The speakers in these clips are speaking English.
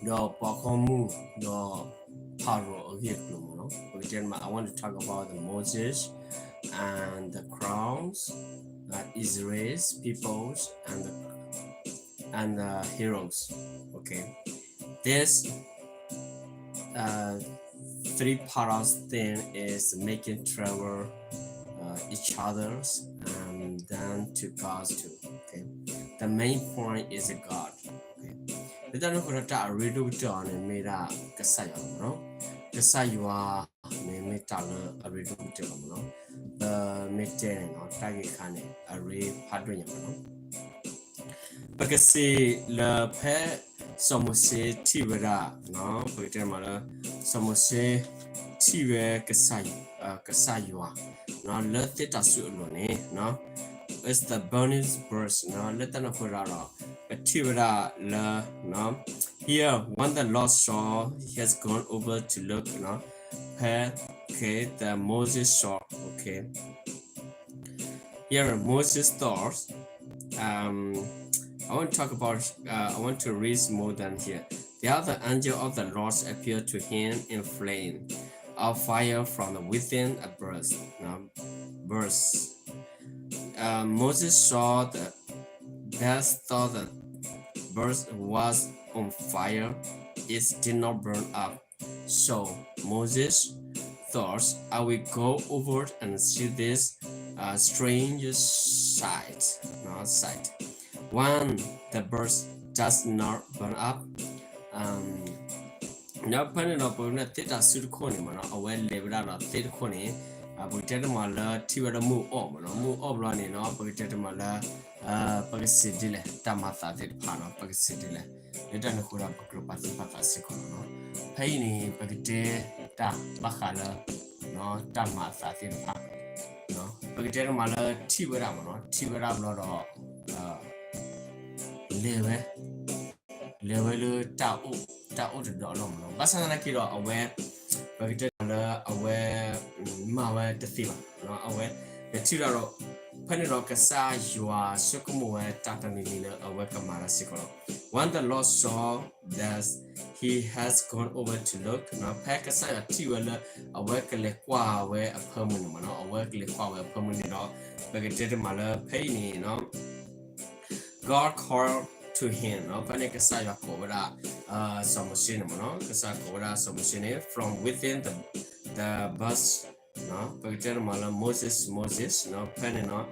the Pakomu the Pharaoh okay no I want to talk about the Moses and the crowns Israel's peoples and the heroes okay this uh, three parts thing is making travel each others and then to God's too. Okay, the main point is God. Okay, the done for a redo down and made a Kasaya, no? Kasayua may make a redo no? The maintain or Tagakane, a re padrin, no? Because the pair some say Tivera, no? Some say Tive Kasayua. No, let it assume, no. It's the burning burst, no. Let them put out a Tivera, no. Here, when the Lord saw, he has gone over to look, no. Okay, the Moses saw, okay. Here, Moses thought, I want to talk about, I want to read more than here. The other angel of the Lord appeared to him in flame of fire from within a burst. Moses saw the thought the burst was on fire. It did not burn up. So Moses thought, I will go over and see this strange sight. When the burst does not burn up, now panel up on a theta suit corner, a well labeled out theta corner. I will tell them all to move on running up, we tell them all Pagasidile, Tamata, Pano, Pagasidile. They don't know who up a group at the Patasicono. Paini, Pagate, Da, Bacala, no, Tamata, no, Pagatel Mala, Tiberam, not all. Level tao the dollar. Basana Kiro aware, Pagatel aware, Mawa the Thiva, no aware, the Tiro. Penirokasa, you are Sukumu, Tatanina, a Wakamara Sikoro. When the Lord saw that he has gone over to look, now Pakasa, a Tiwala, a workle qua, where a permanent, a workle qua, a permanent, Bagated Mala, Penny, no. God called to him, no Panikasaya Kovada, some cinema, Kasakora, some cinema from within the bus. No, pagkatira mala Moses, no, penino,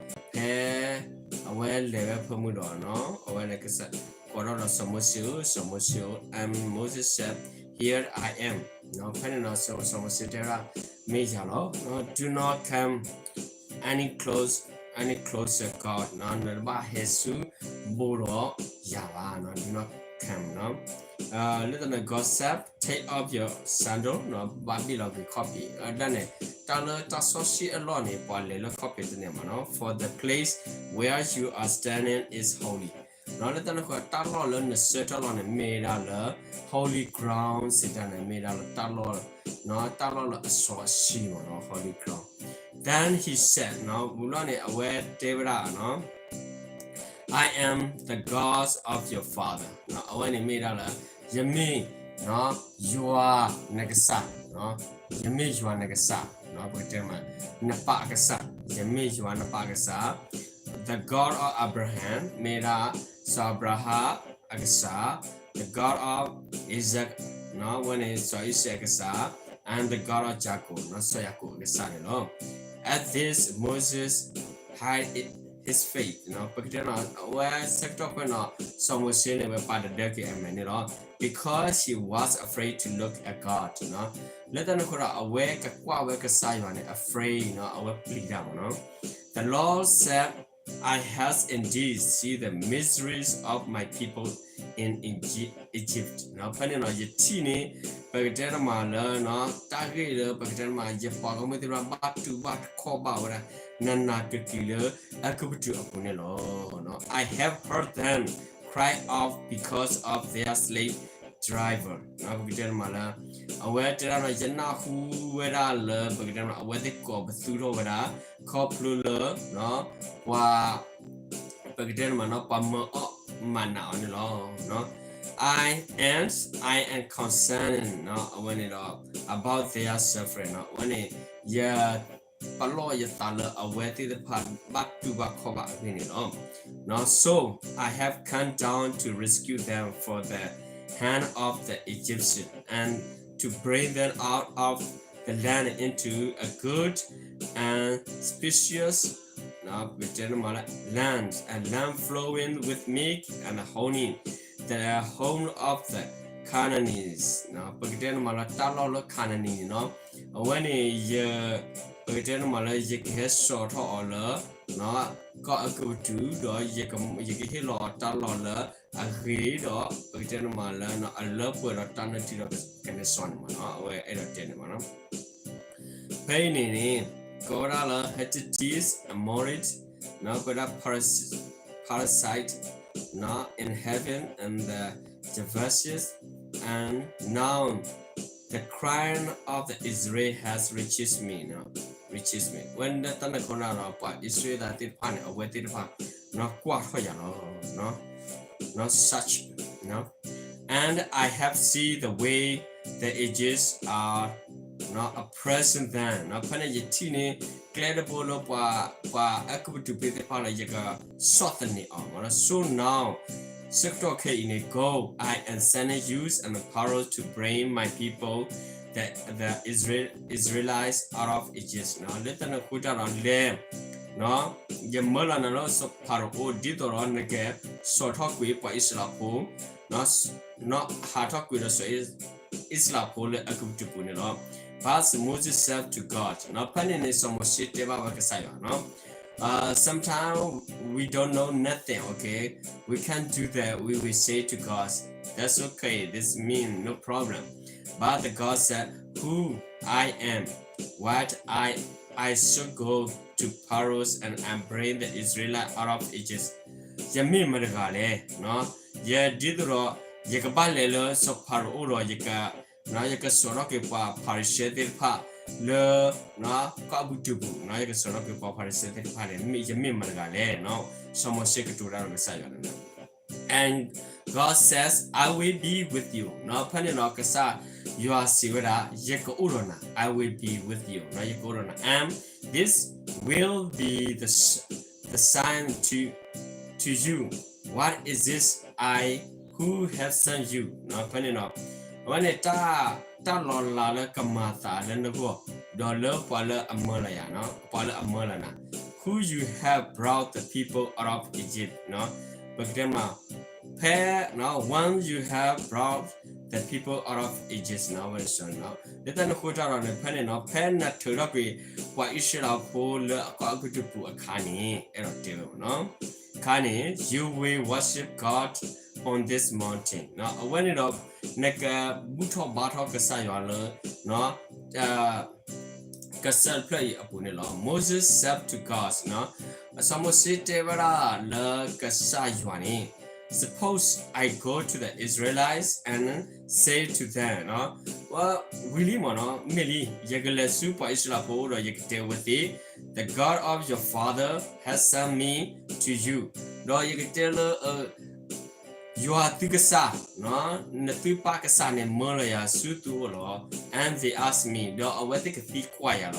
awel leve pemudo, no, awel nekasa, korona somosio, and Moses said, here I am, no, penino, somositera, mejalo, no, do not come any closer, God, no, neba Jesus, boro, yava, no, do not come, no. Little God said, take off your sandal, no, baby of the copy. Done it. Tasoshi alone, little copy the name, no, for the place where you are standing is holy. Now let them go talol and settle on a made out holy ground, sit down and made out of talol, no, talol, a so she, no, holy ground. Then he said, no, Mulani aware David, no. I am the God of your father. No, when he made out Yami, no, you are Nagasa, no, Yami, you are Nagasa, no, but Napagasa, Yami, you are Napagasa, the God of Abraham, made out Sabraha, Agasa, the God of Isaac, no, when he saw Isaac, and the God of Jacob, no, so Jacob, no. At this, Moses had his faith, you know, where sector some was saying about the dirty and because he was afraid to look at God, you know. Let them awake a Simon, afraid, you know, our plea down, you know. The Lord said, I have indeed seen the miseries of my people in Egypt. Now, penny on your teeny, Pagaderma, no, Tagada, Pagaderma, Japagomitra, Batu, Koba, Nana to killer, Akutu Apunelo. No, I have heard them cry out because of their slave driver. Now, Pagaderma, aware Terana Jana, who were all Pagaderma, where they call Bethuro, Copula, no, wa Pagaderma, no, Pama, mana on the law, no. I am concerned no when it about their suffering no when it yeah palo ya tala away the part back to back cover no so I have come down to rescue them for the hand of the Egyptian and to bring them out of the land into a good and spacious land, a land flowing with milk and honey, the home of the Canaanites. Now, begin Malatalo Canaanese, no? When a begin Malay has sort or no, got a good to, or Yaki or Talola, agreed or begin Malan, a love with a tonality of the son, where entertainment. Painting. Gorala Hetites, a morid, now got a parasite, now in heaven and the Javasius, and now the crying of the Israel has reaches me now. Reaches me. When the Tanakona Israel that did pan away did pan, not quite no, not such, no. And I have seen the way the ages are not a present then not penitine credible to be the palayaga softening on so now sector K in a go I am sending you and the Pharaoh to bring my people the Israelites out of Egypt now let them put on them no Yamala no so Pharaoh did on the gap so talk with by Israel not hard talk with us Israel pole a good to put it on Pass Moses self to God. Now, planning is some shit about no. Sometimes we don't know nothing, okay? We can't do that. We will say to God, that's okay. This means no problem. But the God said, who I am, what I should go to Pharaoh and bring the Israelites out of Egypt. Yami Madagale, no? Yeah, did the Yakabalelo so Pharaoh Yaka. Now you can sort of keep a parasite part, le, no, Kabutubu, now you can sort of keep a parasite part and meet your mimagale, no, someone sick to run beside you. And God says, I will be with you. Now, Paninokasa, you are Sivera, Yeko Urona, I will be with you. Now you go on, and this will be the sign to you. What is this? I who have sent you? Now, Paninok. When it ta lola kamata then the go dollar pala amolayana pala amolana who you have brought the people out of Egypt no but grandma pair now once you have brought the people out of Egypt now when so now then the hotel on the pen no pen not to be what Israel for the to put a canny no canny you will worship God on this mountain now when it up neka buto bato kasayala no kasal play apunela Moses said to God no samosite vara la kasayani suppose I go to the Israelites and say to them no well really mono mili yagale super Israel or yagte with the God of your father has sent me to you no yagte you are Tigasa, no? Natupa Kasane Molaya Sutu, and they asked me, no, what they could be quiet,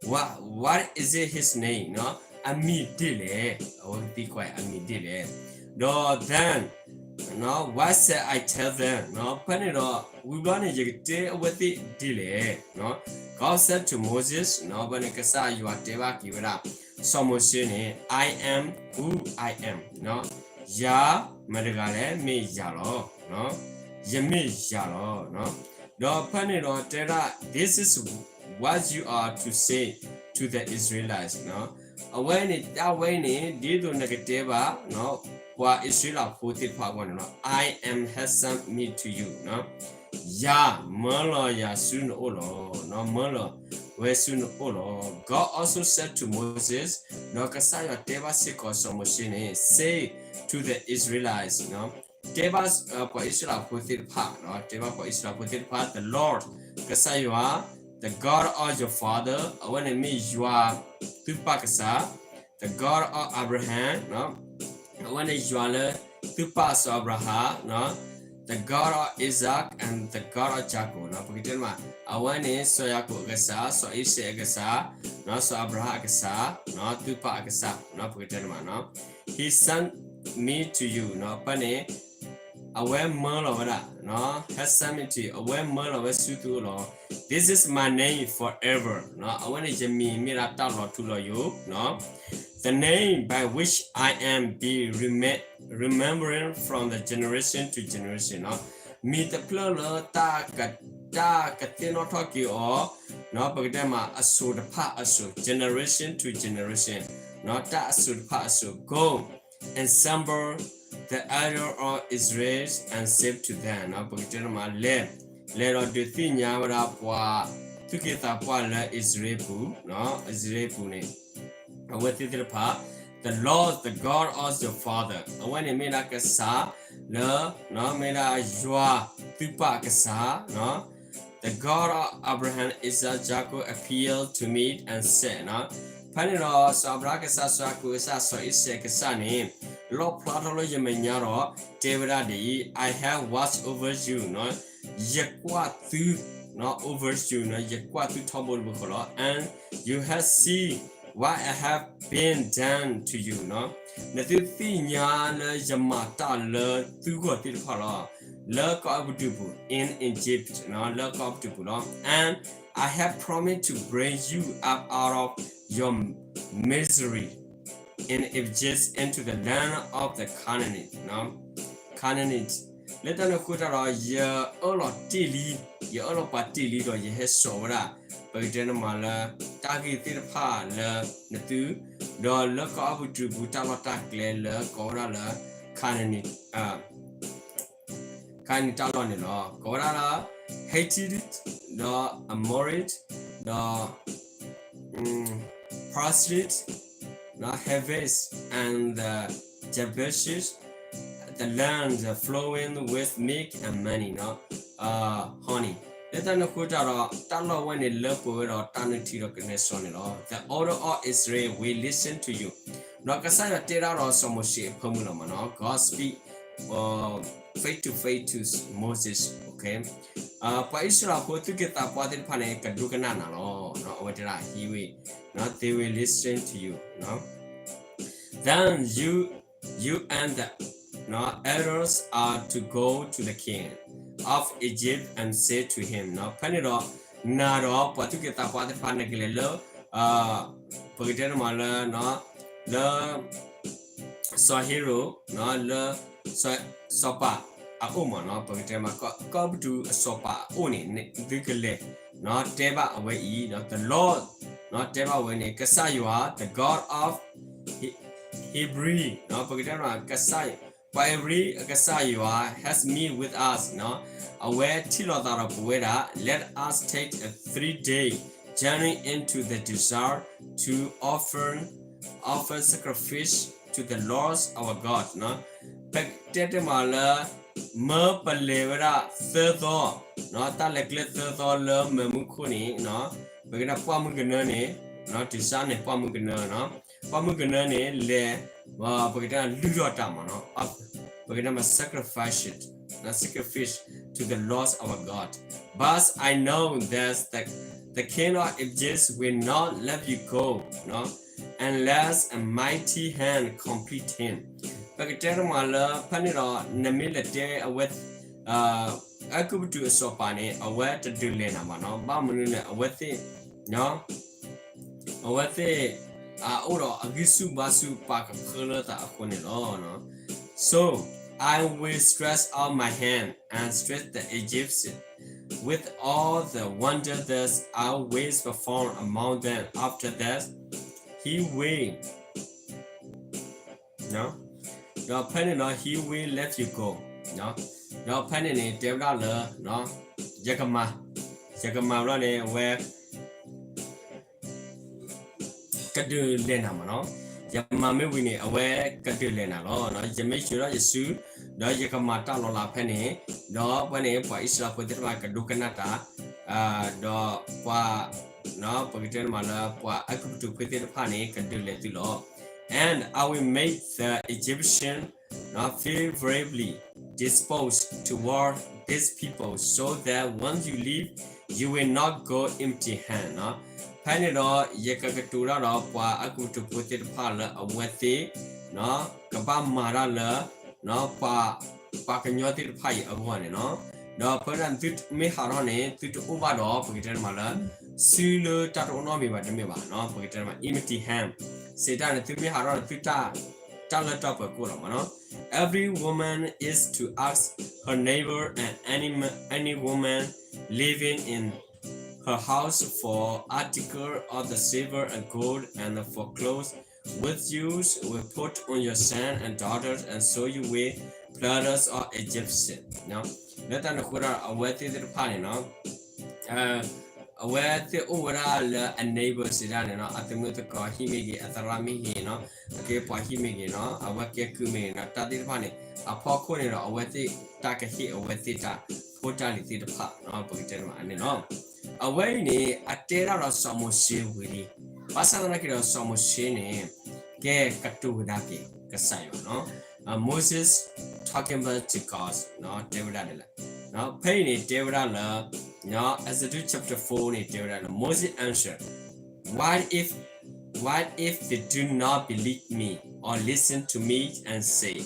what is it his name, no? Ami Dile, I won't be quiet, Ami Dile. No, then, no, what said I tell them, no, Panero, we want to get with the delay, no? God said to Moses, no, Banakasa, you are Deva, give it up. Someone saying, I am who I am, no? Ya Madagale me yalo, no? Yami yalo, no? No panero tera, this is what you are to say to the Israelites, no? When it that way did negative, no? What Israel put it no? I am has sent me to you, no? Ya Molo ya soon olo, no Molo. Where soon olo. God also said to Moses, no Kasaya Deva Siko Somoshine, say to the Israelites, no? Devas for Israel put it part, no? Deva for Israel put it part, the Lord, Kasayua, the God of your father, when it means you are Tupakasa, the God of Abraham, no? When you are Tupas Abraham, no? the God of Isaac and the God of Jacob. Now, because awan is so Jacob agasa, so Isaac agasa, no so Abraham agasa, no Tupa agasa. Now, because no, he sent me to you. No, pane awan merlovada. No, has sent me to you. Awan merlova sutu lo. This is my name forever. No, awan is me mirata lo to lo you. No. The name by which I am be remembering from the generation to generation. No, meet the plural ta katino talkie or no, but them a so the part aso generation to generation. Not that so the part aso go and sample the elder of Israel and save to them. No, but them a let of the thing yamada qua to get up while Israel, no, Israel. With the part, the Lord, the God of your father. When he made a kasa, no, made a joa, tupa kasa, no. The God of Abraham, Isaac, Jacob appealed to me and said, no. Panino, so Abrakasa, Saku, so Isaac, Sani, Lord Platolo Yamenyaro, David Adi, I have watched over you, no. Yakwa tu, not over you, no. Yakwa tu tumble bukolo, and you have seen what I have been done to you, no? Na tu tinya le jamata le tu go ti phala le ko abudu in Egypt, no? Le ko abudu no? And I have promised to bring you up out of your misery in Egypt into the land of the Canaanite, no? Canaanite. Let us go to your olo tili, your olo patili do ye has sora. Mala Taki Tirpa le Natu do look up to Butalata le Cora Canani Canitalonino Cora hated it the Amorit the Prostrate the Heavis and the Jabeshes the land flowing with milk and money no honey. Let us go to when it love with or Tanity recognition. The order of Israel will listen to you. Nakasaya Tera or some shape Pumulomano, God speak face to face to Moses. Okay. Pa Israel put to get up what in Panek and Dukanana, no, not what he will not they will listen to you. No. Then you and the elders are to go to the king of Egypt and say to him, no, Panero, Naro, Patuketa, Panagalelo, Pagatamala, no, the Sahiro, no, the Sopa, Auma, no, Pagatama, come to Sopa, Uni, Vikale, not Teba away, not the Lord, not Teba when Kasayua, the God of Hebrew, no, Pagatama, Kasai. By every Kasayua has me with us, no? Aware Tilodara Pueda, let us take a 3-day journey into the desert to offer sacrifice to the Lord our God, no? Pectetemala Merpalevera Thirdo, no? Talekle Thirdo Memukuni, no? Begin a Pamuganani, not to son a Pamuganana, no? Pamuganani le. Pagkita Ludotama, no? Pagkita sacrifice it, not sacrifice to the Lord our God. But I know that the king of Egypt will not let you go, no? Unless a mighty hand complete him. Pagkita mala panira namilate with I could do a sopane away to do lena, no? Bamunina with it, no? With it. So I will stretch out my hand and stretch the Egyptian with all the wonders that I will perform among them. After that, he will he will let you go. No, penny devla no, Jakama running where. Kadu lena mano yamame wini awe kadu lena lo no yame shura yesu do yakamata lo la phane do pane pa isra podirma kadu kanata do pa no pagiten mala pa akutu petir phane kadu le tilo and I will make the Egyptian not favorably disposed toward these people so that once you leave you will not go empty hand เนาะဖဲနေတော့ရေကကတူတော့ပွာအခုတပုတ်တဖာလအဝတ်သေးเนาะကပမာရလเนาะပါကညောတိဖိုင်အဝတ်နေเนาะတော့ဖရန်တိမေဟာရနေတိတူဘာတော့ပကိတမလာစီလတတော်နော်မိပါတမေပါเนาะပကိတမ empty hand စေတနဲ့တိမေဟာရတိတာတလတော့ပကိုလာမနော် every woman is to ask her neighbor and any woman living in her house for article of the silver and gold and for clothes with use will put on your son and daughters and so you will brothers or Egyptian เนาะแล้วตอนนั้นเราเอาไว้ที่ผ่านเนาะเอาไว้ที่อุวราและ enable สิได้เนาะอัตโนมัติก็ฮิมิกิอัตรามิฮิเนาะโอเคพอฮิมิกิเนาะเอาไว้เกี่ยวกับเมนะตอนที่ผ่านเนี่ยพอคนเนี่ยเราเอาไว้ที่ตากะฮิเอาไว้ที่ตาพูดจาลิที่ผ่านเนาะปกติมาอันนี้เนาะเอาไว้นี่อัตเตอร์เราสมุเชวิริภาษาอังกฤษเราสมุเชเนี่ยแกกัตตุดาเกก็ใส่เนาะMoses talking about to God เนาะเทวดาเลยเนาะเพลงนี้เทวดาเลยเนาะ Exodus chapter 4นี่เทวดาเลย Moses answered what if they do not believe me or listen to me and say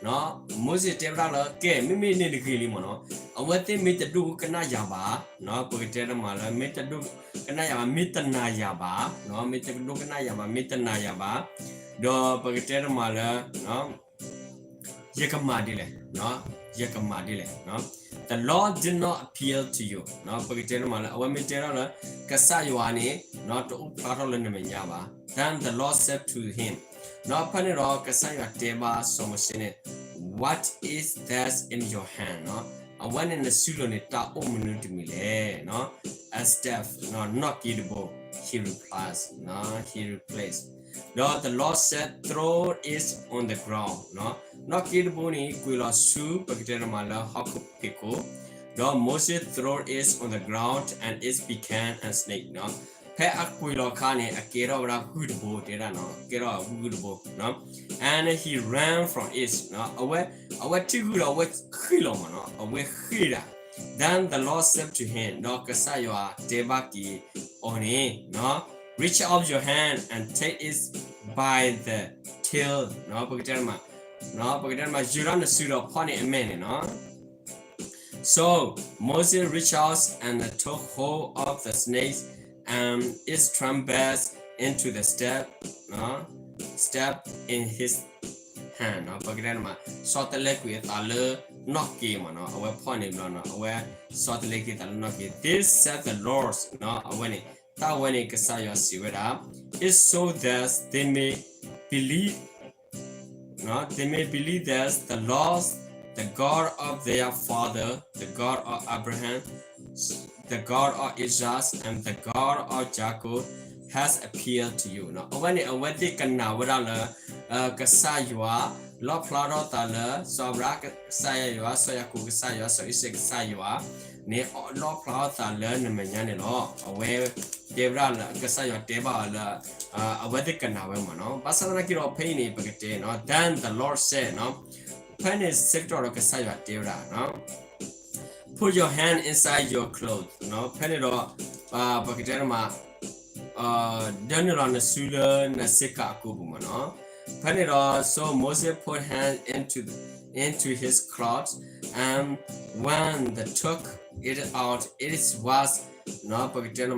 เนาะ Moses เทวดาเลยแกไม่นี่ดีกรีมั้งเนาะเอาไว้ที่มิตรดูกันน่ายาบาเนาะปกติเรามาแล้วมิตรดูกันน่ายาบามิตรนายาบาเนาะมิตรดูกันน่ายาบามิตรนายาบาเดี๋ยวปกติเรามาแล้วเนาะYakamadile, no? Yakamadile, no? The Lord did not appeal to you, no? Pagitermala, Awamitera, Kasayuani, not to Parolanamanyava. Then the Lord said to him, No panero, Kasaya Deba, Somosine, what is that in your hand, no? I went in the Sulonita Omunumile, no? A staff, no, not Gidibo, he replies, no, he replaced. No, the Lord said, throw it on the ground, no? Not Gidboni, Quilla Su, Pagiteramala, Hakupiko. No, Moses threw it on the ground and it became a snake, no? Pe Aquilo Kane, a Kera Gudbo, no? Kera Gudbo, no? And he ran from it, no? Away to good, away Kilomano, away Hira. Then the Lord said to him, no, Kasaywa, Debaki, Oni, no? Reach out your hand and take it by the tail. No, because you don't suit upon it a minute, no? So Moses reached out and took hold of the snake and its trumpets into the step in his hand. No, because short the leg with a knock game, no, away point, no, away short the leg with a knock. This said the Lord, no, when it. When it is so that they may believe, they may believe that the Lord, the God of their father, the God of Abraham, the God of Exous, and the God of Jacob has appeared to you. Now, when they can now without Kasayua, Lord Plaro Tala, Sobra Kasayua, Soyaku Kasayua, so Isaac Sayua, ne Lord Plaro Tala, Naman law, away. Debra Kasaya Deba Avadikan, no, Basanaki Penny Bagate, no, then the Lord said, no, Penny sector of Kasaya Debra, no, put your hand inside your clothes, no, Penero Bagaterma, Daniel the Sula Nasika Kubuma, no, Penero, so Moses put hand into his clothes, and when they took it out, it was no Pagitana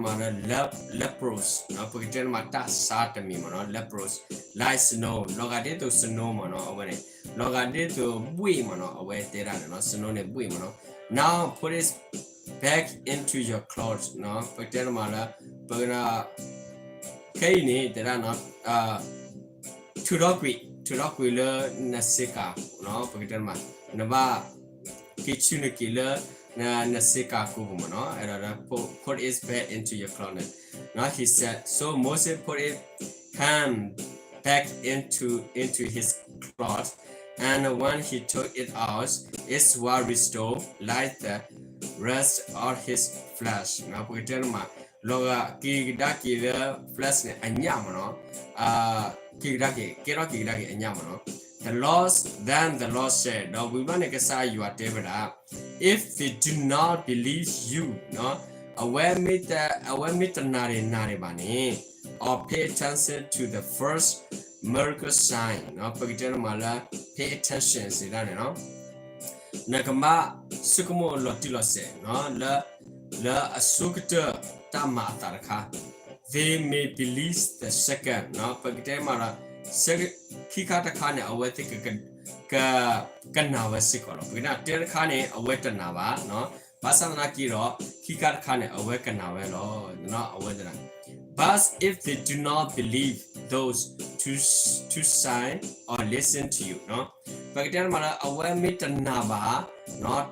leprous, no Pagitana Satami, no leprous, like snow, Logadito snow, no away, Logadito buimono away, no snow buimono. Now put it back into your clothes, no Pagitana Pagana Kaini, there are not Turoqui Nasika, no Pagitana Nava Kitchuna killer. Nasika Kubumano, and put it back into your closet. Now he said, so Moses put it hand back into his cloth, and when he took it out, it was restored like the rest of his flesh. Now we tell ma loga kigdaki the flesh ne anyamano kigdaki anyamano Then the Lord said, no, we want to say you are David. If they do not believe you, no, aware meet the nari bani, or pay attention to the first miracle sign, no, pay attention, see that, you know. Nakama sukumo lotilo se, no, la asukta tama tarka. They may believe the second, no, pagitema second kikata kane away kanawa sikolo. Pagina ter kane away tanawa, no, pasana kiro kikata kane away kanawa lo, no, away. But if they do not believe those to sign or listen to you, no, pagitema mala away mitanaba, no,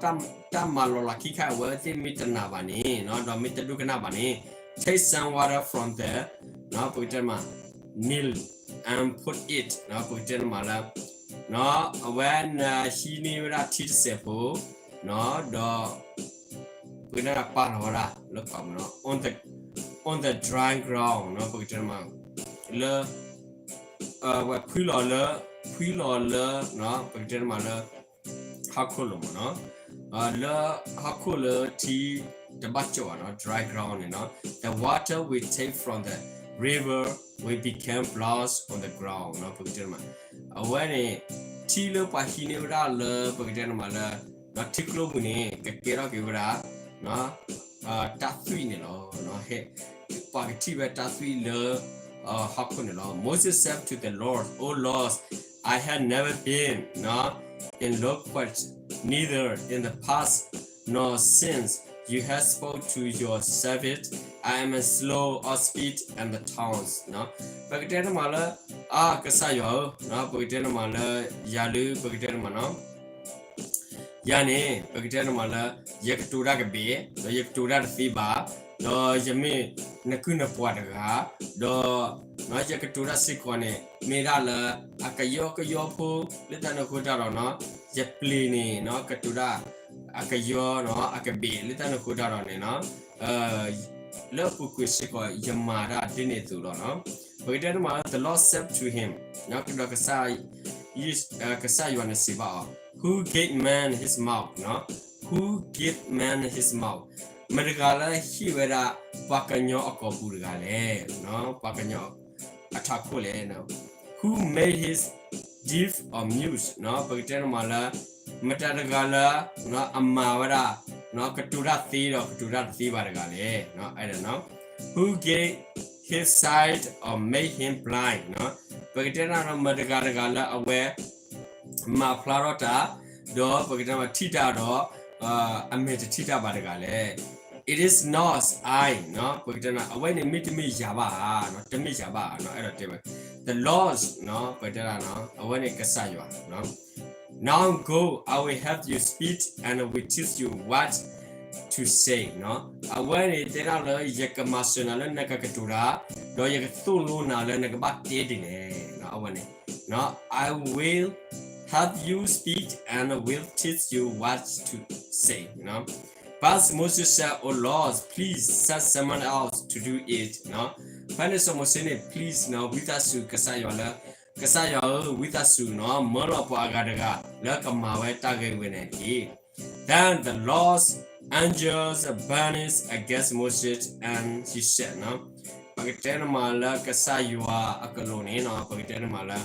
tamalola kika away mitanaba ni, no, do mitadukanaba ni. Take some water from there, no, pagitema kneel and put it, no, pagitema mala, no, when he knew that he said, no, do we not part look up, no, on the dry ground, no, pagitema le what pulola, no, pagitema le hakolo, no, le hakolo tea. The bacho, no, dry ground, you know, the water we take from the river we became lost on the ground, no, pagitema. When a tilo pahinura le pagitema le, not tiklo muni, kakera givera, no, tatui, no, he, pagitiba tatui le, hakunelo. Moses said to the Lord, O Lord, I had never been, no, in Loquat, neither in the past nor since. You have spoke to your servant. I am slow of speech and the tongues. No, pagitena mala kasayo. No, pagitena mala yalu pagitena mano. Yani pagitena mala yaktura kabe. No yaktura fiba. No yami nakuna puadaga. No yaktura sikone. Mira la akayo po. Litano kudaro no. Yaplini no katura. Akayo no akabe litano kudaro no lopu kwishiko yamara dine tulo no pagitema the Lord said to him no kasa yuana siba who gave man his mouth no who gave man his mouth marigala hiwera pakanyo akopurgale no pakanyo atakule no who made his deaf or mute no pagitema la Matadagala, no Amawara, no Katura Theater, Katura Thibaragale, no, I don't know. Who gave his sight or made him blind, no? Pagitana Madagalagala aware Ma Plarota, do Pagitama Tita do, amid Tita Badagale. It is not I, no, Pagitana, when they meet me Java, not to me Java, no, I don't know. The laws, no, Pagitana, no, when it Kasaywa, no. Now go, I will help you speak and will teach you what to say, no? When it did not Yakamasuna Nakakatura, do Yakatuluna Nakabak no, I will help you speak and will teach you what to say, no? But Moses said, Oh Lord, please send someone else to do it, no? Panis Mosene, please, no, with us to Kasayola. Kasaya with us soon, no, Molopo Agadaga, Lakamawe Tagawineki. Then the Lord's angels banished against Moses, and he said, no, Pagitena Mala, Kasayua, Akaloni, no, Pagitena Mala,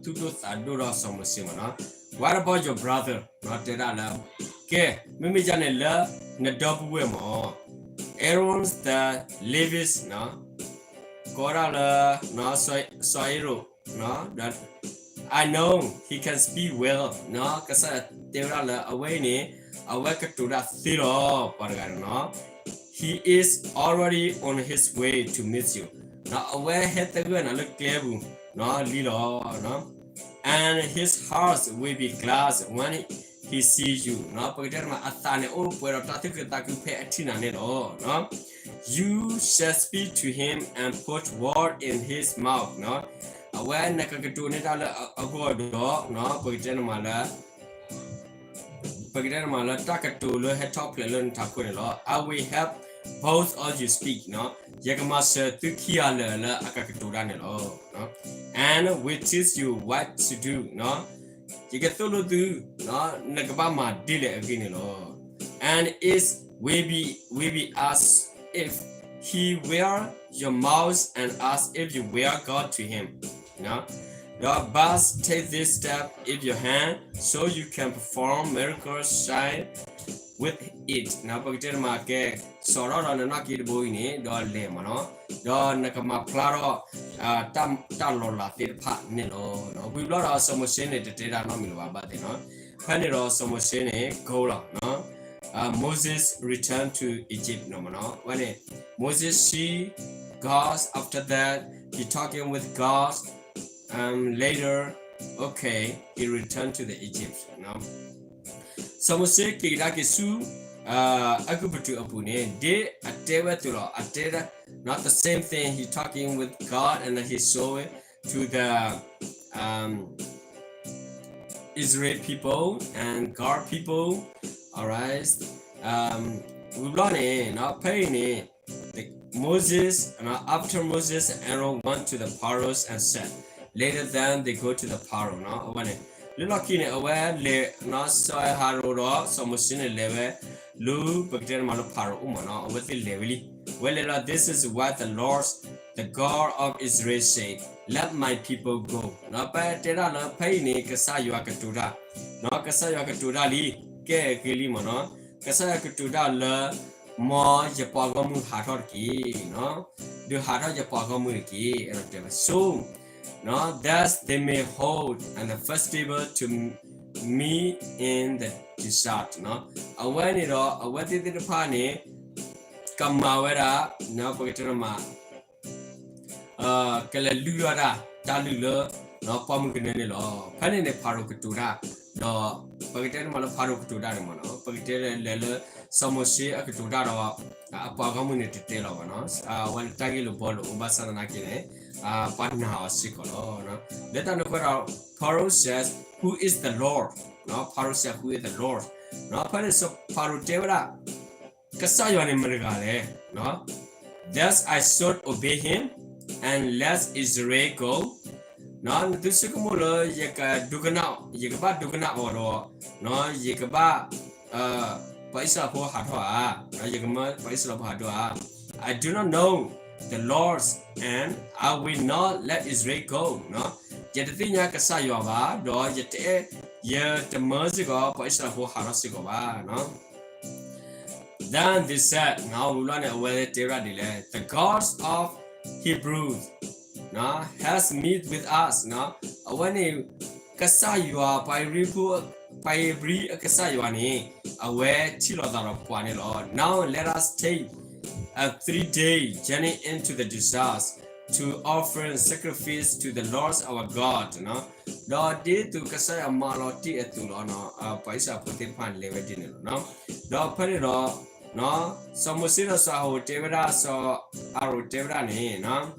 Tutus Adura Somosimana. What about your brother? Not that I love. Okay, Mimijanella, Nadobu Wemo, Aaron's the Levis, no. Korala no soiro no that I know he can speak well no kasa terala away ni awake to that thiro pargar no he is already on his way to meet you no away het na look clever no lilo no and his heart will be glad when he sees you no pagderma atane o pero taku pe atina ne no you shall speak to him and put word in his mouth no when nakakatu ne dala agodo no pagderma la takatu lo het top le takune lo I will help both of you speak, no? Yagamasa tukia la akakaturane lo, no? And we teach you what to do, no? Yigatolo do, no? Nagabama dile again, lo. And it's we be asked if he wear your mouth and ask if you wear God to him, you know? But take this step in your hand so you can perform miracles, shine with it. Now, pagkita make soro na nakita boy ni do le mano do nakama plaro tam la tir pa ni lo no we lo somosin ni te da no mi lo ba de no pani lo somosin ni go lo no Moses returned to Egypt no mano when Moses see God after that he talking with God later okay he returned to the Egypt no Samose kira kesu akubutu apune de ateva tulo atera not the same thing he talking with God and he show it to the Israel people and God people alright we run in not paying it Moses and after Moses and Aaron went to the Pharaoh and said later then they go to the Pharaoh no when Lucky aware le not so haro so machine level lu bacterial maloparo umano with the levely. Well this is what the Lord the God of Israel said. Let my people go. No pa tera no pay ni kasaywa katura. No kasaywa katura li ke kili mono. Kasaywa katura le mo japagamu hator ki no. Do hator japagamu ki so no, thus they may hold and the festival to me in the desert. No, when it all, what did the pani come out? No, forget Kalalura, Talula, no pomegranate law, penny the parocatura, no, forget malaparocatura, mono, forget Lella, some say a catura or a community tail of us, when Tagil Bolo, Ubasanakine. Partner Sikolo. Let us look at Pharaoh says, who is the Lord? No, Pharaoh says, who is the Lord? No, Pharaoh Tevra Kasayani Marigale. No, thus I should obey him and let Israel go. No, this is Kumulo Yaka Dugana, Yakaba Dugana or no, Yakaba Paisa for Hatwa, Yakama Paisa of Hatwa. I do not know the Lord's and I will not let Israel go. No, yet the thing Yakasayova, do yet the Merzigo, Paisha Harasigo, no. Then they said, now we run away the gods of Hebrews no, has meet with us. No, when you Kasayua by Ripu by Bri Kasayuani, away Tilodar of Quanilo. Now let us take a 3-day journey into the desert to offer sacrifice to the Lord our God. No, Lord did to Kasaya Maloti etulono, Paisa Potipan Levedin. No, no, Penero, no, some Musino saw Tevra saw our Tevrani, no.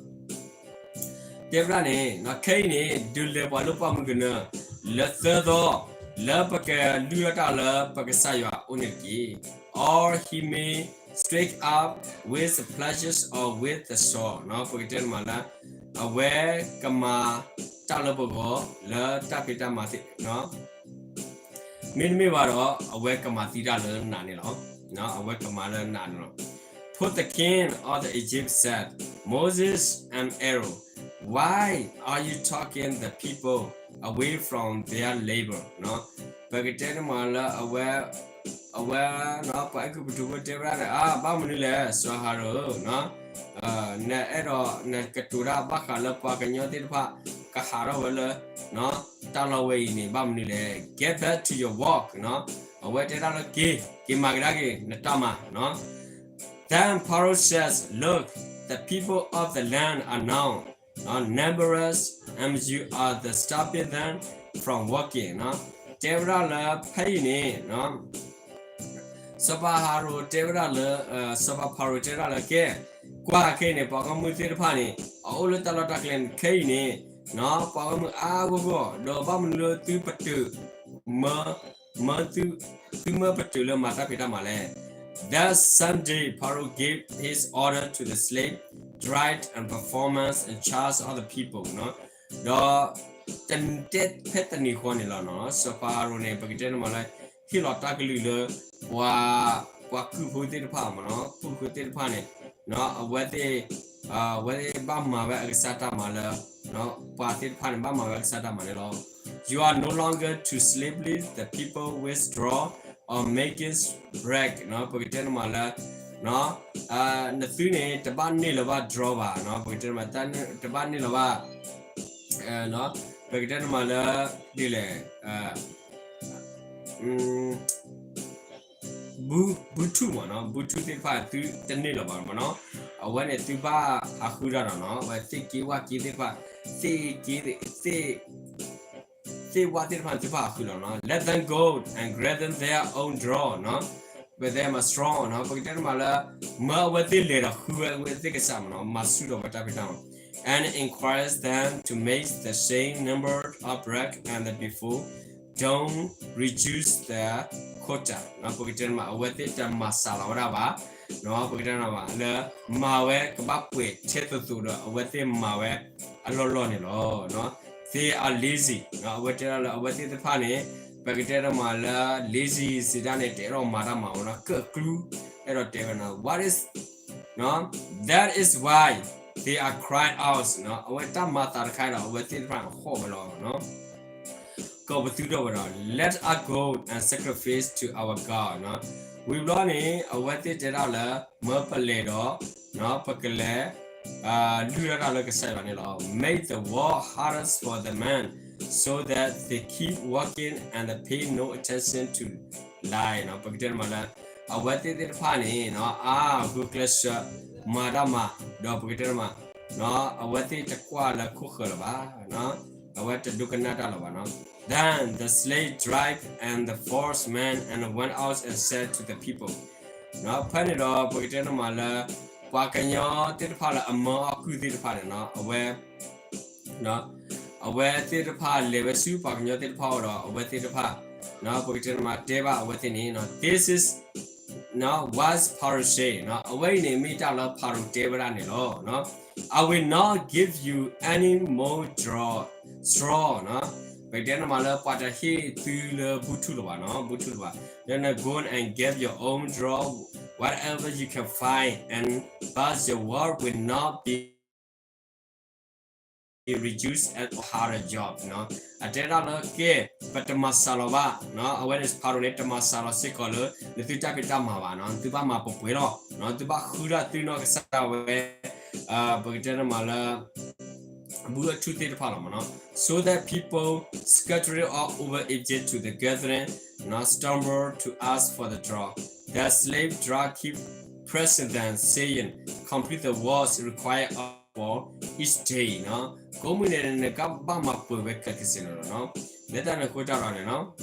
Tevrani, no Kane, do le Walupamguna, let the door, Lepaka, Luatala, Pakasaya, Uniki, or he may strike up with the pleasures or with the sword. No, forget Mala, aware Kama Talabogo, La Tapita Mati, no. Minmi Varo, aware Kamatida Nanilo, no, aware Kamala Nanilo. Put the king of the Egypt said, Moses and Aaron, why are you talking the people away from their labor? No, forget Mala, aware no pa ku bu te ra ba mu ni le so ha ro no ne e ro ne ka tu ra ba kha le pa ka nyo ti pha ka ha ro le no ta lo we ni ba mu ni le get back to your work no awe te ra le ki ma ga ki ne ta ma no. Then Pharaoh says, look, the people of the land are now numerous and you are the stopping them from working no te ra le pay ni no Sabaharo Tevra Sabaparo Terra Ke, Qua Kane, Pagamu Tirpani, all the Talatakan Kane, no Pagamu Agogo, no Bamu Tupatu, Matu Tumapatula Matapita Male. That Sunday, Pharaoh gave his order to the slave, right and performance in charge of the people. No, the dead petani honilla no, so Pharaoh ne bagate malay hilotagulu wa kuhuti palm no, kuhuti pane no, whether bama exata mala no, party pan bama exata manelo. You are no longer to slavery, the people withdraw or make it break no pagiten mala no na thune taban ni laba draw ba no pagiten matan taban ni laba no pagiten mala dile butu mo no butu te pa tu tani laba mo no when it ba akura no wa tiki wa ki te pa see what it wants to no? Let them go and grant them their own draw, no? But they must strong, no? Because mala what they later who will take some, no? Must shoot over down. And encourage them to make the same number of break and before. Don't reduce their quota. No? Because what it masala whatever. No, because the mawe kabapwe chetu the what they mawe aloloni no. They are lazy. Now, what the funny, Bagatera Mala, lazy, Sidanete, or Madama, or a clue, what is no? That is why they are crying out, no? What that matter kind of what they run home, no? Go with the over, let us go and sacrifice to our God, no? We run in a what they did all the Murpaledo, no? Pacale. Make the war harder for the man so that they keep working and pay no attention to lie. No, pagkita mala awati the pani no googles madama do pagkita ma no awati takwa la kukhalaba no awati dukanata laba no. Then the slave drive and the forced man and went out and said to the people, no panido pagkita mala. Wakanyo did part a more good part no aware no aware theatre part liver soup wakanyo did powder aware theatre part no because my deva within no this is no was parashay no away name me dollar paru deva no I will not give you any more straw no but then my love what I hear to the butulwa no butulwa then go and get your own draw whatever you can find and but your work will not be reduced at a harder job no I did not okay but the masala no when is parolate masala sikolo the two type of no to ba ma populo no to ba hura to no sawe but mala so that people scattered all over Egypt to the gathering, not stumble to ask for the draw. The slave draw keep pressing them, saying, complete the works required for each day. No, go in the Gabama Puveka, no, let them go down, no.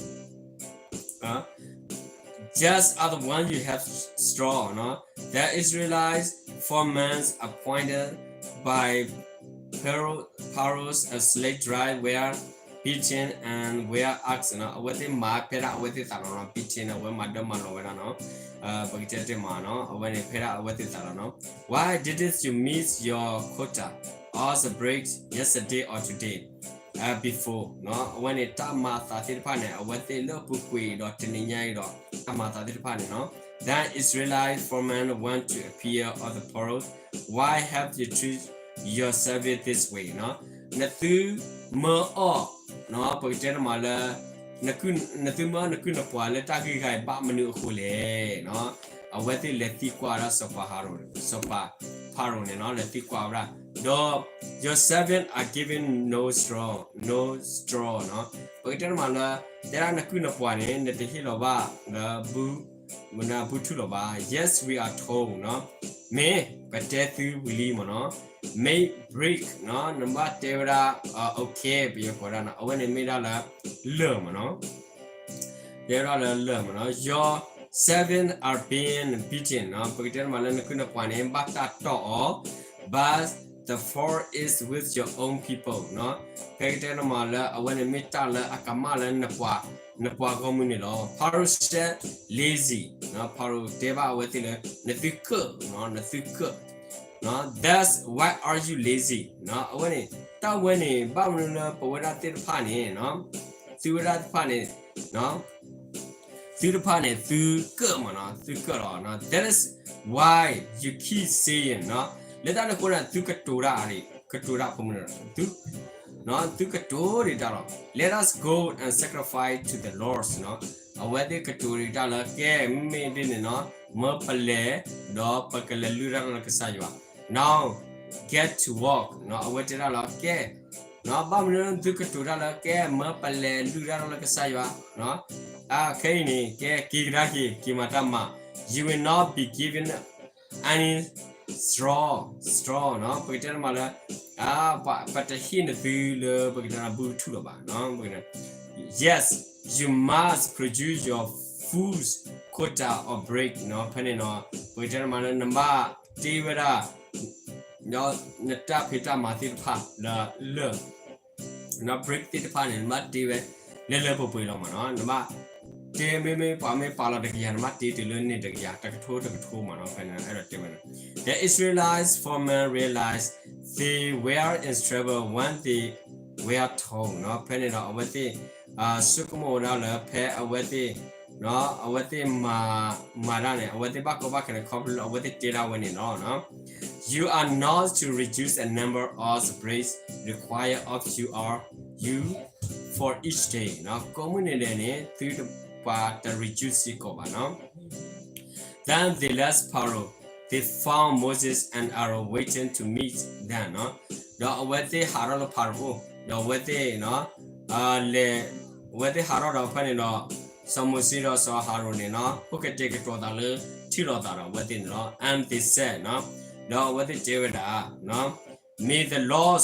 Just as the one you have straw, no, the Israelites 4 months appointed by Pharaoh's slave drive were beaten and were asked what they mark pera with it alone beaten when madam no when they pera with it alone. Why didn't you miss your quota or the breaks yesterday or today before no when it tamata tirpane what they look quick or tininya tamata tirpane no then Israelite foreman went to appear of the Pharaoh. Why have you treated yourself this way no natu mo no pagkita mala natu mo na pwale taki kai ba manu khule no awati leti kwara sopa Pharaoh no leti kwara do your servant are given no straw no pagkita mala dera naku na pwane nati hiloba na bu muna butuloba yes we are told no me patetu wili mo no may break no number tera okay be for na when me la learn no there are learn no your 7 are being beaten no because mala na kuna kwane bata to but the 4 is with your own people no because mala when me ta la akamala na kwa Nepal community law. Pharaoh said lazy. No, Pharaoh deba within a Nethika, no, Nethika. No, that's why are you lazy? No, when it that when it Bamuna, but without the pani, no, see without pani, no, through the pani, through good, no, through good, no, that is why you keep saying, no, let that go through Katura, through. No, let us go and sacrifice to the Lord. No, awadi katuri dala ke me din no mo pale do pakale lura na kasaywa. Now get to work. No, awadi dala ke no ba mo du katura la ke mo pale lura na kasaywa. No, ke ni ke kiraki kimatama. You will not be given any straw no because mala but hin the because boot to no yes you must produce your food's quota or break no penny no because mala number tivera no nata pita mati pa la le no break the pan and mat tive le po lo no number me pala de yan mati to learn it ya ta to man of the Israelites former realized they were in trouble when they were told no penny no with the sukumo na pe with the no with the marane with the back and a couple with the data when you know no you are not to reduce the number of praise required of you for each day no community through the reduce no? Then they left Pharaoh. They found Moses and Aaron waiting to meet them. No, the what they had on Pharaoh. The what they no, what they had on the no. Some Moses saw Aaron no, who could take it to the Tiro what they no, and they said no, what they did no. May the Lord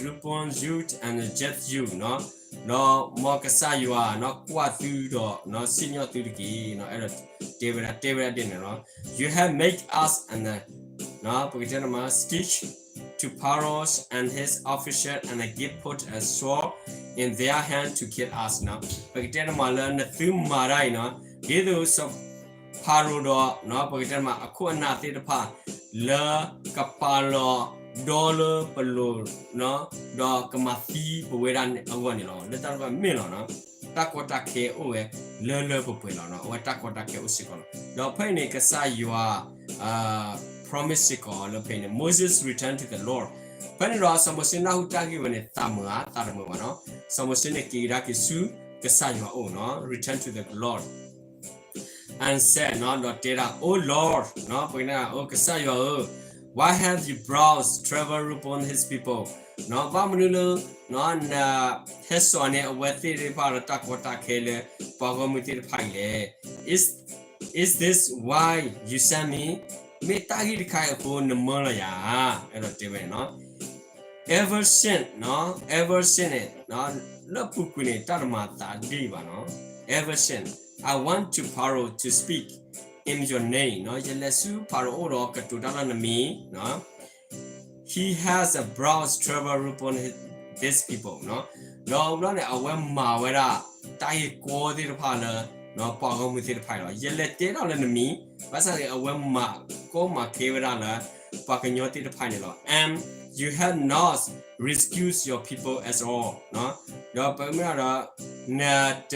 upon you and judge you no. No mokasa you are no qua through no senior to the key no David dinner no you have made us and no because stitch to Pharaoh and his officer and give put a sword in their hand to kill us now because learn the thing marai no either so Pharaoh no because aku na the pa le kapalo dollar palo no do kamafi weran awani no le ta me no takota ke owe le popelo no wa takota ke usiko do pay ne kasa you are promise ko le pay Moses returned to the Lord when ro samosina hutagi when tamwa tarmo no samosina kira kisu kasa you are no return to the Lord and said no data oh Lord no pina oh kasa you why have you brought trouble upon his people? No, Bamulu, no, his son, what the Parataka Kele, Pagomutir Pile. Is this why you sent me? Metagi Kai upon the Molaya, no? Ever sin it, no Pukuni, Tarmata, Diva, no? Ever sin. I want to Pharaoh to speak. In your name, no, Yelesu Pharaoh Katudana me, no. He has a broad trouble upon these people, no. No, not a when Mawera, Tai Quadi the Pala, no Pago with the pilot. Yelete on me, but I when Ma, Goma Kaverana, Pacanoti the pilot. And you have not rescued your people as all, no. No, Pamara, not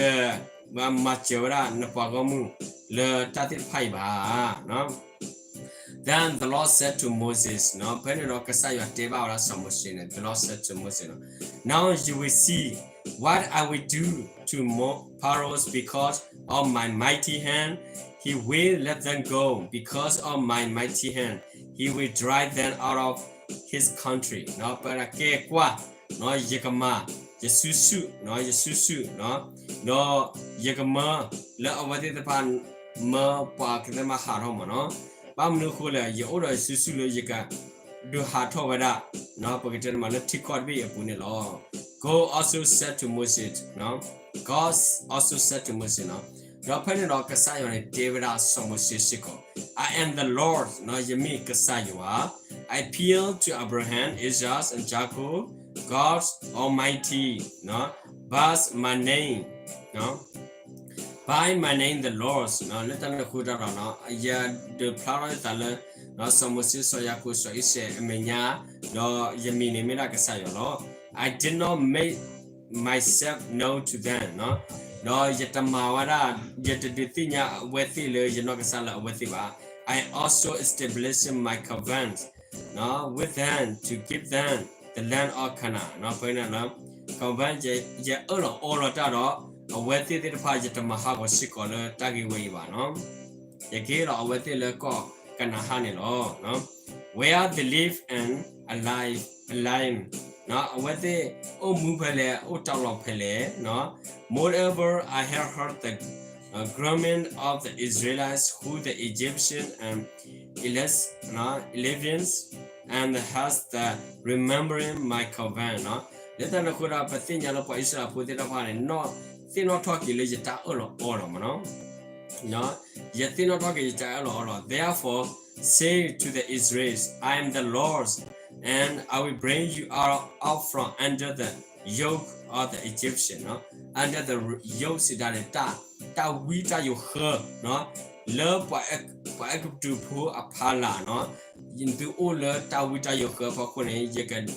Machora, no Pagomu. Le tatit paiba no then the Lord said to Moses no penero kasaya deba ora samosin the Lord said to Moses now you will see what I will do to Pharaoh because of my mighty hand he will let them go because of my mighty hand he will drive them out of his country no para que qua no yekama Yesusu no yekama le awadi the pan ma park the maharo no bam no cola ye order susu lo yeka do hato wada no because ma le tikot be apune lo go also said to Moses no God also said to Moses no do pen no kasayo ne David somosisiko I am the Lord no yemi kasayo I appeal to Abraham Exous and Jacob God Almighty no but my name no by my name the Lord's no let them who da no ya the Pharaoh tala no so Moses so ya ko so ise menya no yemi ne mira ka sa yo no I did not make myself known to them no no yatama wara yatitinya wethi le yano ka sa la wethi ba I also established my covenant no with them to give them the land of Canaan no point no covenant ya all ta do a wethi the project maha was sick or tagi way no ya gave a wethi le ko kanahani lo no where they live and alive no wethi o mupele o tawlo pele no moreover I have heard the groaning of the Israelites who the Egyptian and Elevians and has the remembering my covenant no let them go up a thing yellow for Israel put it upon it no thing not talking legit all no yet thing not talking all therefore say to the Israelites I am the Lord and I will bring you out from under the yoke of the Egyptian no under the yoke that we that you heard no love by a to pull a pala no into all that we that you heard for Kone you can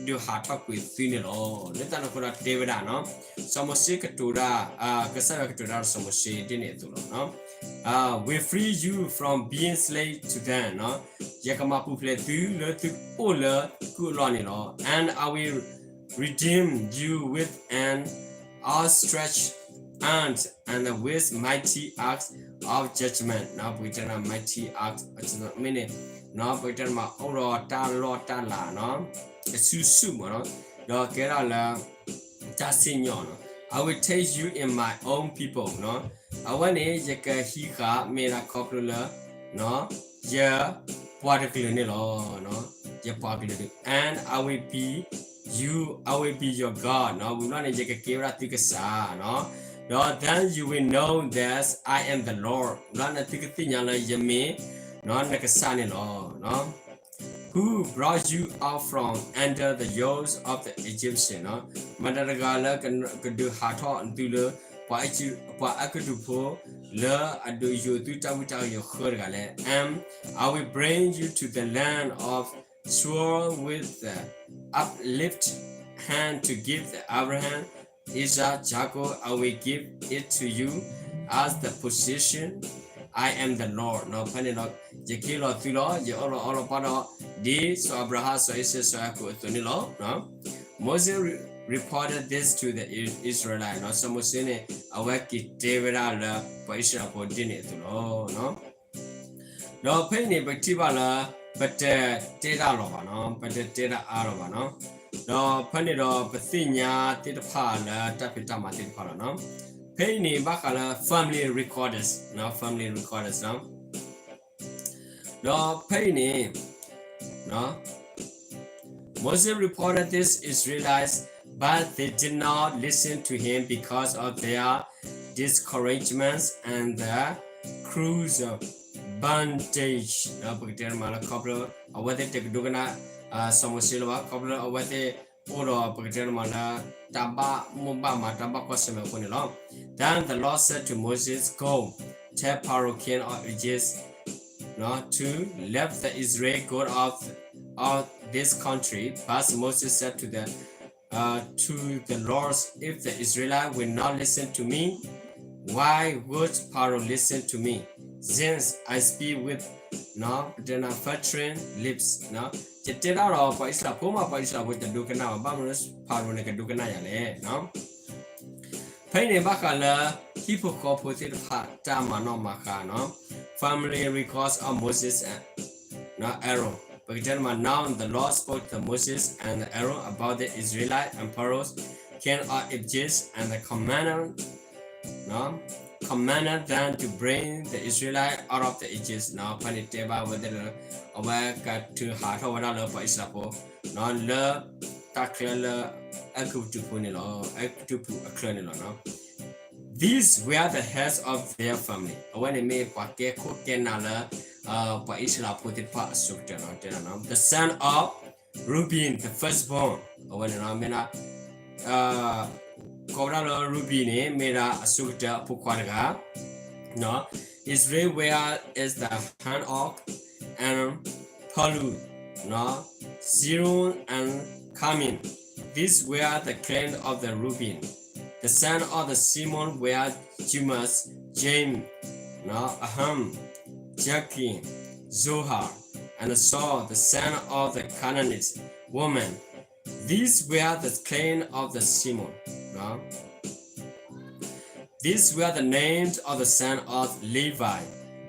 do hard talk with Finilo let them put a David no some sick to that Kasaka to that some shade in it no we free you from being slave to them no Yakamapu play to all good lonino and I will redeem you with an outstretched hand and with mighty acts of judgment now we turn a mighty act meaning now we turn my ta la no su no do kera la ta sinyo no I will take you in my own people no I want yaka hika mera kopula no ya particular ni lo no ya particular and I will be your God no we not yaka kera tikasa no then you will know that I am the Lord not na tikatinya la yame no nakasa ni lo no who brought you out from under the yoke of the Egyptian no madaragala can do hato antula pa akudupo la adu you to tawita your khurgale and I will bring you to the land of swore with the uplift hand to give the Abraham Isaac Jacob I will give it to you as the possession I am the Lord no panino jekilo tilo je all pano di so Abraham so Isaac so Jacob tunilo no Moses reported this to the Israelites no so Moses ne awaki David la for Israel for dinner no no penny baktiba la but data lo no but data aro no no panino pathinya tidapala tapitama tidapala no penny bakala family recorders no no penny no Moses reported this Israelites but they did not listen to him because of their discouragements and the cruise bondage no pagter mala couple awate tek dugana samosilwa couple awate oro pagter mala tamba mumba matamba kwaseme kunilo then the Lord said to Moses go tell Pharaoh king of Egypt not to let the Israel go out of this country but Moses said to the Lord if the Israelites will not listen to me why would Pharaoh listen to me since I speak with no then flattering lips no jetera ro pa isla poma pa isla with the dukana ba Pharaoh ne ka dukana ya le no paine bakala hipoko pote pha ta ma no maka no family records of Moses and no Aaron but now the Lord spoke to Moses and Aaron about the Israelite and Pharaoh's king of Egypt and the commanded them to bring the Israelite out of the Egypt now paniteba with the awaka to heart over the for Israel no love takla akutupunilo akutupu aklanilo no these were the heads of their family when they made pake kokenala pa Israel put it pa sukta no the son of Reuben the firstborn when Cobra Ruby ne Mera Asukta Pukwaraga. No, Israel where is the hand of and Palu, no, Zerun and Kamin. These were the clan of the Reuben. The son of the Simon were Jumas, James, no, Aham, Jachin, Zohar, and Saul, the son of the Canaanite woman. These were the clan of the Simon. No? These were the names of the sons of Levi,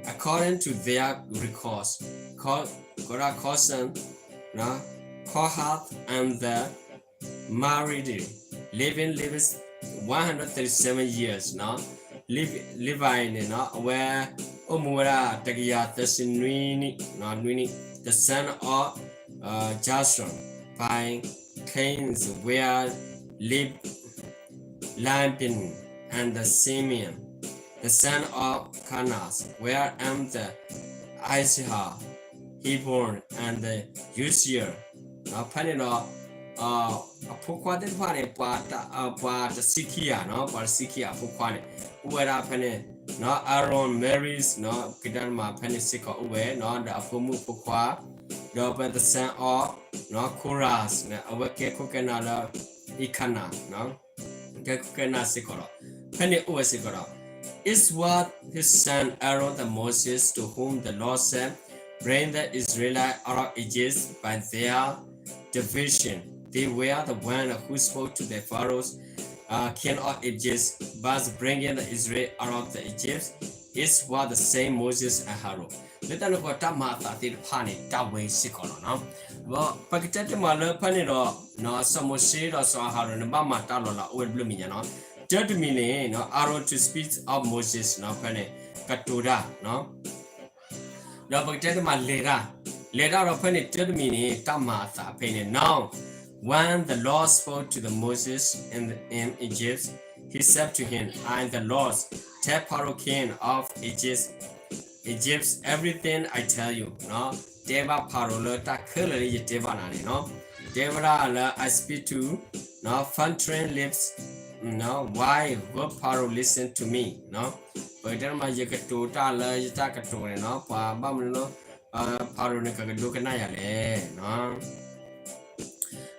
according to their records. Korakosan, Kohath, and the married, living 137 years. Levi, where Omura Tagia the son of Joshua, by Cain's where Lampin, and the Simeon, the son of Canas, where am the Isaiah, Hebron, and the Uziel. Now, Panino, Pukwane Pata Sikia, no, Parsikia Pukwane, where happened, no Aaron marries, no Kidanma Penisika away, no the Apumu Pukwa, the son of no Kuras, no Awake Kukanala Ikana, no Kukana Sikoro. Penny Uwesigoro is what his son Aaron the Moses, to whom the Lord said, bring the Israelites out of Egypt by their division. They were the one who spoke to the Pharaoh's king of Egypt, but bringing the Israel out of the Egypt is what the same Moses and Aaron. Let us look at Tamata the Pani that way Sikolo. Well, Pakitati Mala Paniro, no Samoshi or Sahara, and Bama Talola, old blooming, Third meaning, Aaron to speak of Moses, no penny, Katura, no. The Pakitati later of penny third meaning, Tamata, penny. Now, when the Lord spoke to the Moses in Egypt, he said to him, I am the Lord, tell Pharaoh king of Egypt, everything I tell you, no. Deva Pharaoh, clearly Deva, no. Deva, I speak to, no, fountain lips, no. Why would Pharaoh listen to me, no? But then my Yakatuta, Yatakato, no, Pabamino, Pharaoh Nakadukanaya, no.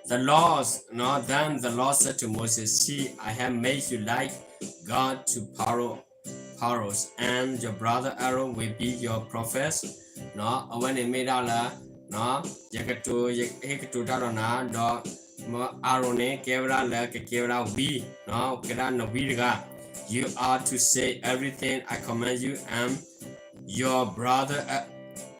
The Lord, no, then the Lord said to Moses, see, I have made you like God to Pharaoh's, and your brother Aaron will be your prophet. No, when he made Allah, no, Yakatu Darona, do Arone, Kevra, like Kevra, we, no, Keran, Virga. You are to say everything I command you, and your brother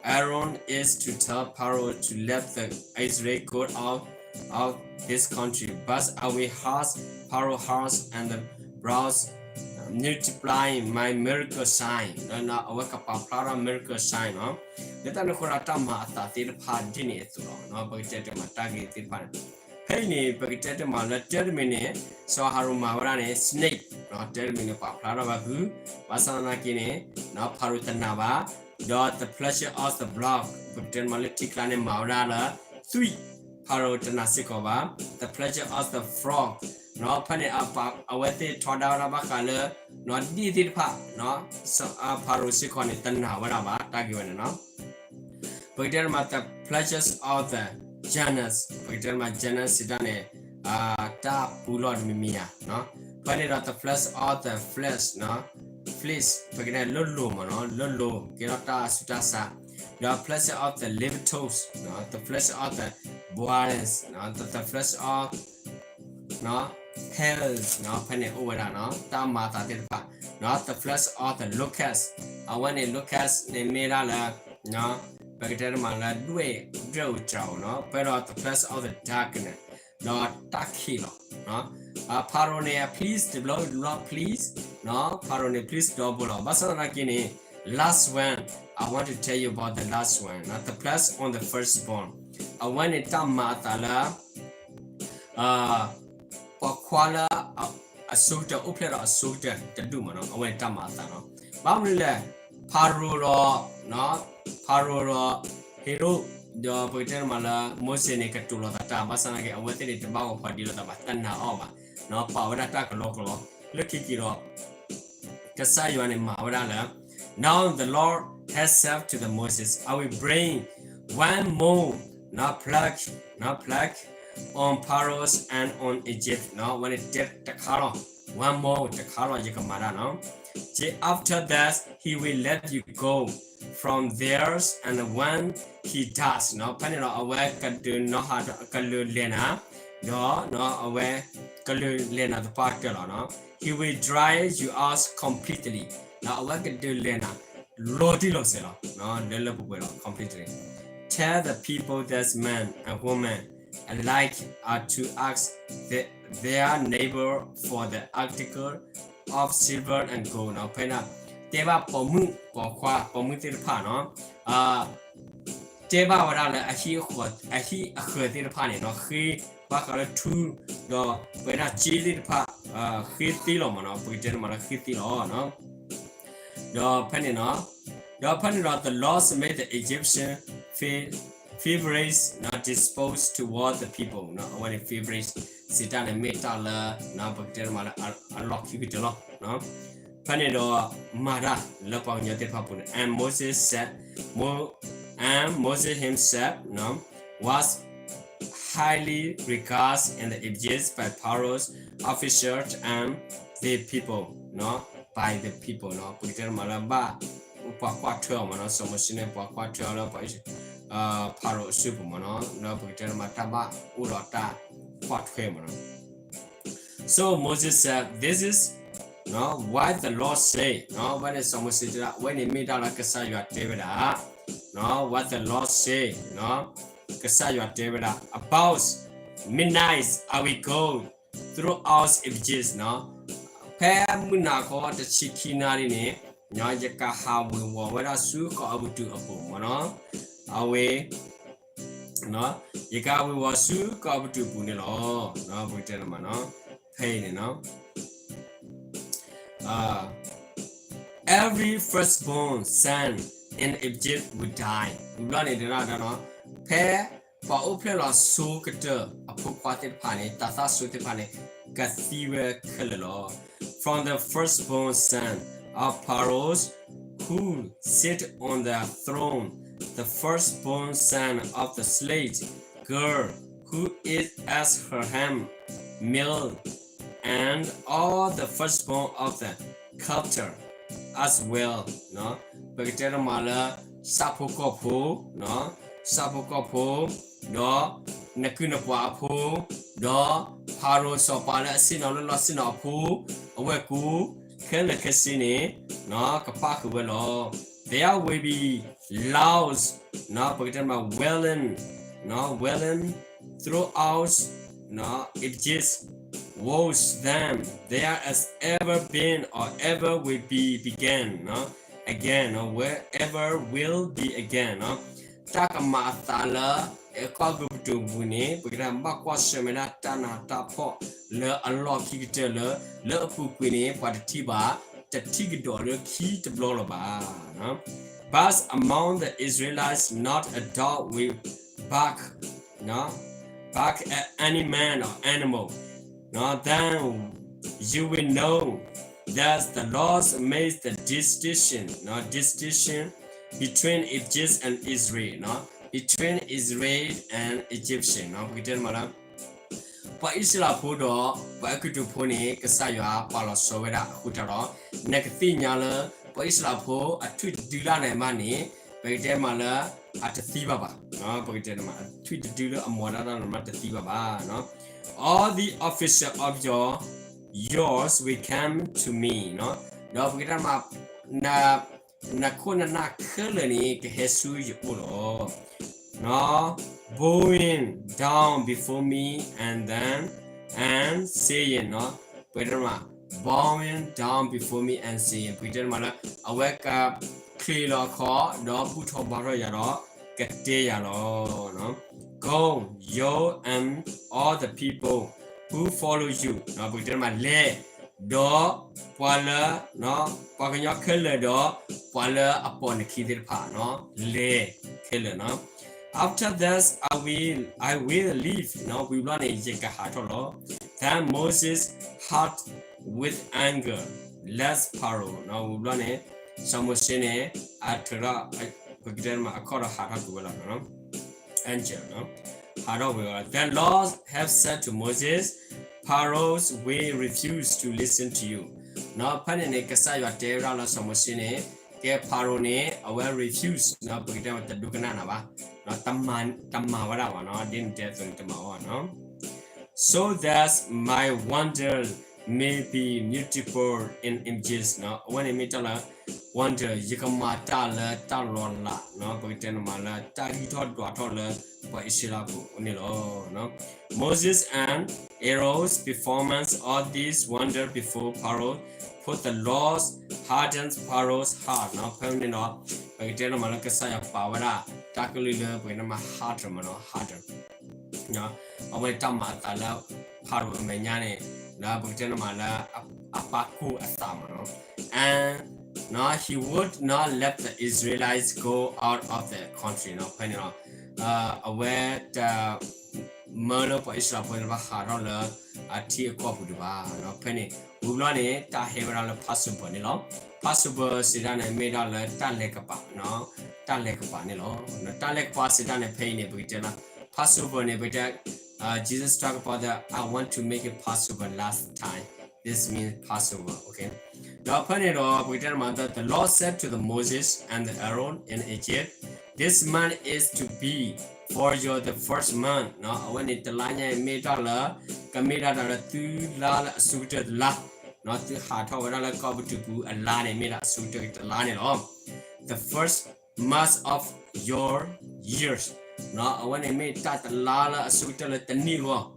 Aaron is to tell Pharaoh to let the Israel go out of this country, but I will harsh Pharaoh's heart and the brows, multiplying my miracle sign. No, I work up a miracle sign. No, let us look at Tamata, the Padini, no, but my target. Penny, but let terminate, so Harumavarane, snake, not terminate Paplavahu, Basanakine, now Parutanava, dot the pleasure of the block, but termalitic and Maurana, 3. Parotanasikova, the pleasure of the frog, no penny up away Todara Bakala, not needed pa, no, so Parosicon Tana, whatever, Taguan, no. But there are the pleasures of the genus, but there are genus Sidane, Ta Pulon Mimia, no. But it of the flesh of the flesh, no. Flesh, but Lulu, no, Lulu, Girota Sutasa. The pleasure of the live toes, no, the pleasure of the boils, no, the pleasure of no hairs, no, penny over, no, Tamata did pa, not the flesh of the locust. I want a locust, they made a no, Bagdemala, Dway, Joe, no, but not the flesh of the darkness, not Takilo, no. Paronia, please, the Lord, please, no, Paronia, please, double, Basanakini. Last one, I want to tell you about the last one, not the plus on the firstborn. I want to tell Matala, Pakwala, a soldier, Opera, a soldier, the Dumano, I want to tell Matano. Bamrile, Paruro, no, Paruro, Hero, the Potemala, Mosenica to Lota, Basanaka, I wanted it to bow for the Batana over. no power attack local look kikiro kasayuan mawadala now the Lord has said to the Moses I will bring one more not plug on Pharaoh and on Egypt now when it did the color one more the color you can no after that he will let you go from theirs and when he does no panel away can do no hard kalulena no away kalulena the part no he will dry you out completely now away can do lena lodi lo se no completely tell the people that man and woman alike are to ask their neighbor for the article of silver and gold now pena teba pomu kwa pomu te pa no teba wala la ahi akhe te pa ne no khi ba ka la tu no pena chi te pa khi ti lo ma no pu te ma la khi ti lo no no pena no the laws made the Egyptian feverish not disposed toward the people no when it feverish sitan and metal na bakter mala unlock you get no panedo mara lapang yote papun and Moses said and Moses himself no was highly regarded in the Egypt by Pharaoh's officers and the people no by the people no bakter mala ba kwa 12 no so machine kwa 12 ba Pharaoh super no bakter mataba urota what famous. So Moses said, this is no what the Lord say. No, when someone said that when he made out like a say you are David, no, what the Lord say, no, you are David about midnight I will go throughout Egypt, no. Pair munako the chikinari ne, no, yaka how we were whether su or I would do a boom, no, away. No, you got we was su go to punilo, no, we tell them, no, pain, no. Every firstborn son in Egypt would die. We run it another, no, pair for open or so cutter, a poor parted pani, tata suited pani, cathedral color from the firstborn son of Pharaoh who sit on the throne. The firstborn son of the slave girl who eats as her ham meal, and all the firstborn of the culture as well. No, Bagdera Mala Sapokopo, no, Sapokopo, no, Nakunapapo, no, Paro Sopala Sinola Sinapo, Aweku, Kelakasini, no, Kapakawelo. There will be laws, no, welling throughout, no, it just woes them. There has ever been or ever will be began, no, again, or wherever will be again, no. Takamatala, a cogu to Buni, Bagram Bakwa Semina Tana Tapo, Le Unlock Kigitella, Le Pupini, Patiba. The Tigidor key to Blolaba, no? But among the Israelites, not a dog will bark at any man or animal. No, then you will know that the Lord made the distinction between Egypt and Israel, no? Between Israel and Egyptian, no? We tell madam. Pa Isla Pudo, Pa Kutupuni, Kasaya, Palo Sovera, Hutaro, Nekati Nyala, Pa Isla Po, a tweet Dulane money, Pagdemala at the Thibaba, no, Pagdema, tweet Dula and Modana and Mata Thibaba, no. All the officer of yours will come to me, no. No, Pagdema Nakuna Nakulani, Kehesu Yupulo. No, bowing down before me and saying, no, bowing down before me and saying, I wake up, clear call, no, put on barrow yaro, get day yaro, no, go, yo, and all the people who follow you, no, le, do, pala, no, paganya killer do, pala upon the kid pa, no, le, killer, no. After this, I will leave. No, we run a jeka hatolo. Then Moses heart with anger lest Pharaoh now we run it some sine atara begin ma akora hara duala no angel no hara we then Lord have said to Moses Pharaoh's way refused to listen to you now panene kasa ya tera la some sine ke Pharaoh ne aware refuse now begin with the dukana na ba no tamma wala wa no din te so tamma wa no so that my wonder may be multiple in images now when I meet a wonder yikamata la talonla no begin mala tagi to la for Ishirabu unilo no Moses and Aaron's performance all these wonder before Pharaoh put the laws hardens Pharaoh's heart now permanent no begin mala kasaya pawara takulila begin ma heart no harder no away tamata la Pharaoh menyane la begin mala apaku atamano and no, he would not let the Israelites go out of the country. No, penny no. Aware the murder for Israel for the Harola, a tea copuba. No, penny. Ulani, ta heavera Passover. No, Passover Sidan and made all the Talekapa. No, Talekapa. No, Talekpa Sidan and Penny Britana. Passover Nebita. Jesus talked about that. I want to make it Passover last time. This means Passover. Okay. The Lord said to the Moses and the Aaron in Egypt, this month is to be for you the first month. No, when it lanya made Allah, Kamida tu la suited la, not the heart of another cover to go a line made a suited line of the first month of your years. No, when I made that lala suited the Nilo,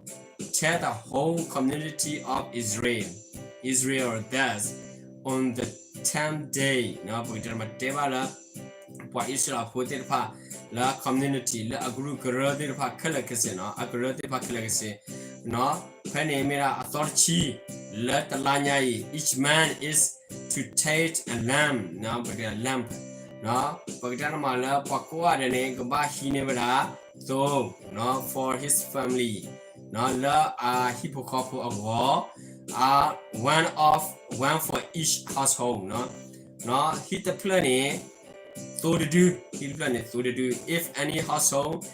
tell the whole community of Israel does. On the 10th day, now we tell my Devala, what Israel put it pa la community, la group corroded pa Kalakasino, a corroded pa Kalakasi, no, Penny Mira authority, let the Lanyai, each man is to take a lamb, now but a lamp, no, Bagdanamala, Pakua, and Gabahi never so, no, for his family, no, la hippocopo of war. One for each household, no, hit the planet, so to do, if any household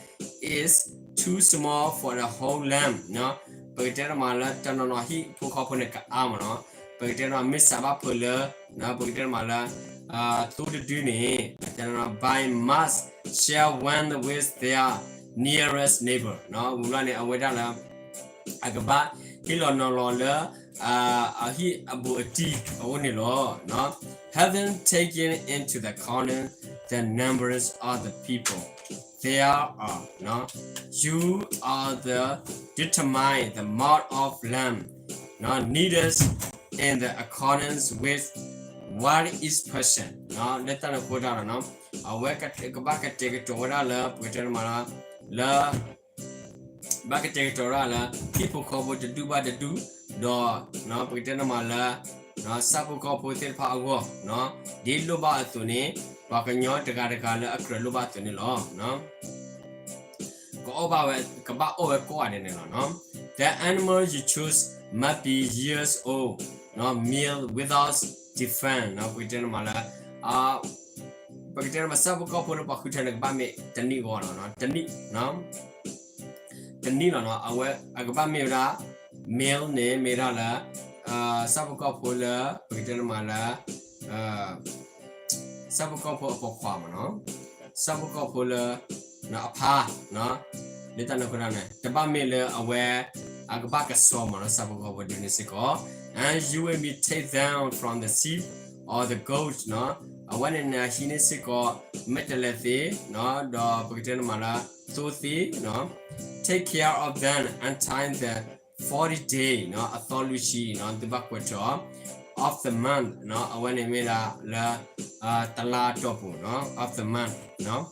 is too small for the whole lamb, no, but then mala, no, he took up on the arm, no, but then I miss a puller, no, but then mala, to the dune, then by must share one with their nearest neighbor, no, we run it away down, Agaba, Hilo no longer. He about a deep only law, no, having taken into the corner the numbers of the people. There are, no, you are the determine the amount of lamb, no, needed in the accordance with what is person, no, let us put down, no, I work at take back at take it to what I love, which I love. Back at territorial, people call what to do by the do, no, pretend mala, no, sapu call it power, no, did luba tuni, Bacanyo, the Gadakala, a creluba tuni law, no. Go over Kaba over coordinate, no. The animals you choose must be years old, no, meal without defend, no, pretend mala, pretend my sapu call put up a kutan bami, the knee one, no, the knee, no. The Nilo, our Agabamira, male name Mirala, Sabucopola, Britanmala, Sabucopo for Quamano, Sabucopola, no, pa, no, little Nocurana, the Bamila aware Agabaka Sommer, Sabucopo Dunisico, and you will be taken down from the sheep or the goat, no, when in Hinisico, Metalethi, no, the Britanmala, Tuthi, no. Take care of them until the 40th day, no, authority, no, the backward job of the month, no, when they made la tala topu, no, of the month, no.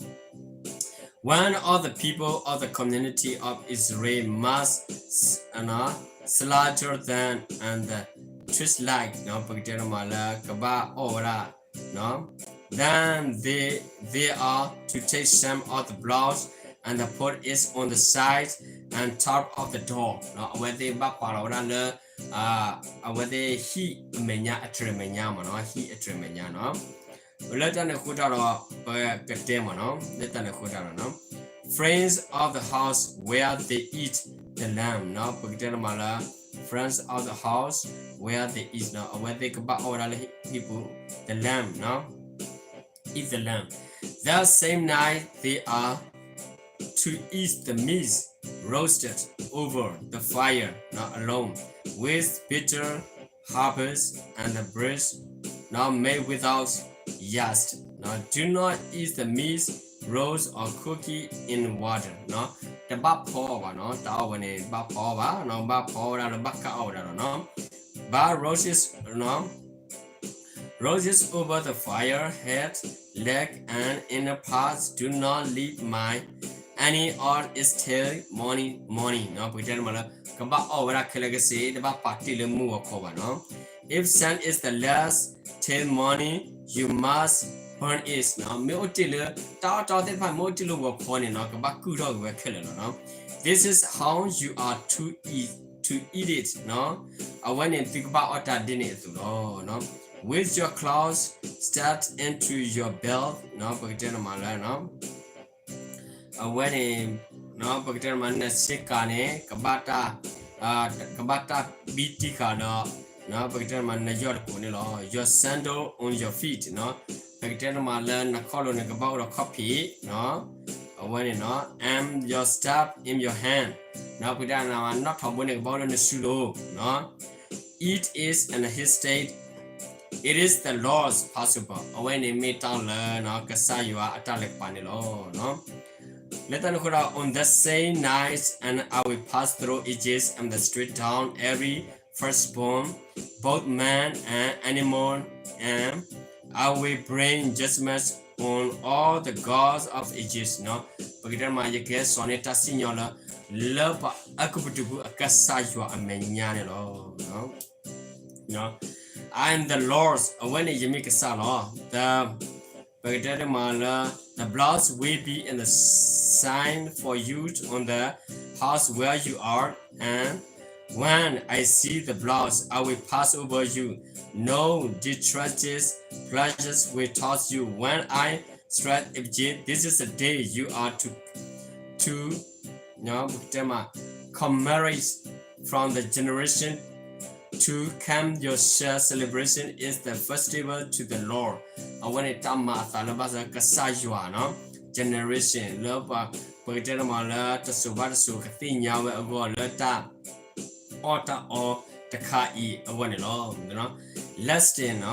One of the people of the community of Israel must, slaughter them and the twist like, no, Pagdamala, Kaba, Ora, no. Then they are to take some of the blood and put it on the side and top of the door no when they ba pa la le when they he menya atremenya no he atremenya no let an khuta ro ka te mo no let an khuta no friends of the house where they eat the lamb no pagte ma la friends of the house where they eat no when they ba ora le people the lamb no eat the lamb that same night they are to eat the meat roasted over the fire, not alone, with bitter herbs and the bread not made without yeast. Now do not eat the meat roast or cookie in water. No, the ba paw no, the one ba paw no ba paw no ba ka no, ba roasts no. Roasts over the fire, head, leg, and inner parts. Do not leave my any or is tail morning no pagtan mala kaba ora khalagase the ba party le mu ko no if sun is the last tail morning you must burn it no me otil ta te pha mo otil lo ko ni no kaba ku ro we khale no this is how you are to eat it no when you think about what I did it no with your claws start into your belt no pagtan mala no when no pagter man sikane kabata biti kana no pagter man yor ko ni lo your sandal on your feet no pagter man na kholo ne kabao ro copy no when no and your staff in your hand no pagter na not thom ne kabao ne sulo no it is in his state it is the Lord's Passover when it meet down no kasa you are atalek panilo no let us go on the same night, and I will pass through Egypt and the street down every firstborn, both man and animal, and I will bring judgment on all the gods of Egypt. No, because my guess on it as signola, love akubutu akasajwa amenyane lo. No, I am the Lord. When you make a salo, the blood will be in the sign for you on the house where you are, and when I see the blood, I will pass over you. No distress, pleasures will toss you. When I strike Egypt, this is the day you are to commemorate from the generation to come your share celebration is the festival to the Lord. When it tama talabasa kasajwa no generation love pagtera mala to suba su katinya we ago lata ota o takai awan lo no lasting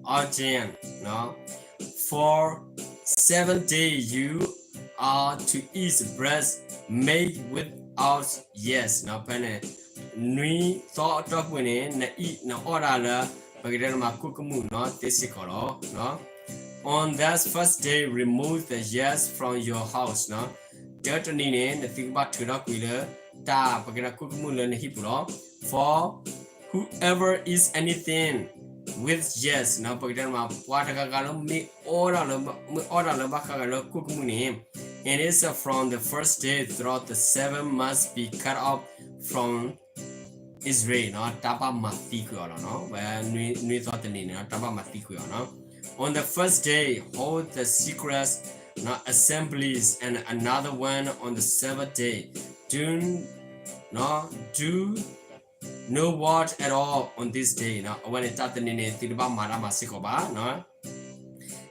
audience no for 7 days you are to eat bread made without yeast no pene nui thought of winning na eat na orala pagdera ma kukumu no tisikolo no on that first day remove the yeast from your house no dirty ne na think about to rock wheeler ta pagdera kukumu le hipulo for whoever is anything with yeast no pagdera ma wataka galo me orala bakagalo kukumu ne and it's from the first day throughout the 7 must be cut off from Israel no tapa mati ko no where nui thought ni no tapa mati ko no on the first day hold the secret no assemblies and another one on the 7th day do no what at all on this day no when it started ni think about marama sikoba no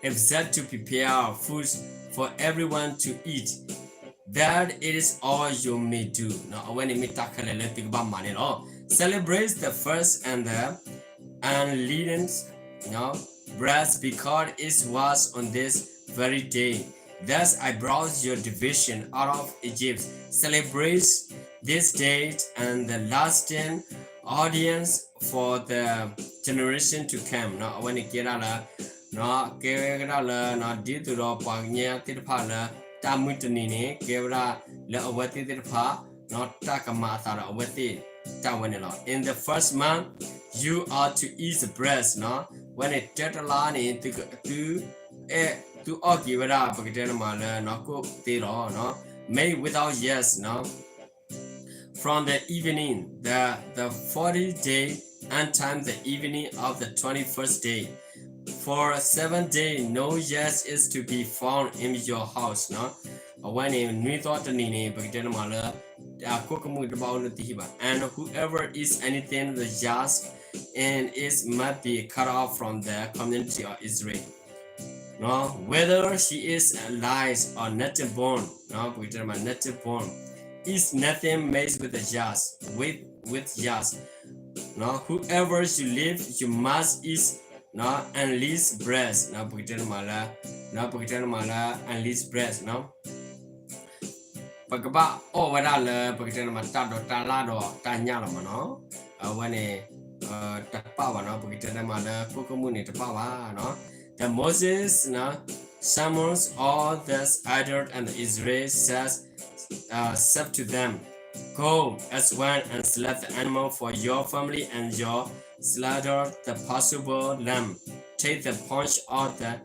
if set to prepare food for everyone to eat that it is all you may do no when it mitakale think about money no celebrate the first and the unleavened bread because it was on this very day. Thus I brought your division out of Egypt. Celebrate this date and the lasting audience for the generation to come. Now when it get out did to the pagnia tidpala tamutanini kevra la awati tidpa not takamata awati. In the first month, you are to eat the breast, no? When it tetalani to argue with our no cook no made without years, no? From the evening, the 40th day, and time the evening of the 21st day. For 7 days, no yes is to be found in your house, no? When you thought the name, and whoever is anything the just and is must be cut off from the community of Israel. No, whether she is alive or native born, no, native born, is nothing made with the just, with just. No, whoever you live, you must eat, no, and least bread, no, and least bread, no. Pagaba, oh, what I love, matado, talado, tanyalo, no, when a tapawa, no, kukumuni, tapawa, no. The Moses, no, summons all this idol and Israel says, said to them, go as one and select the animal for your family and your slaughter the Passover lamb. Take the punch of the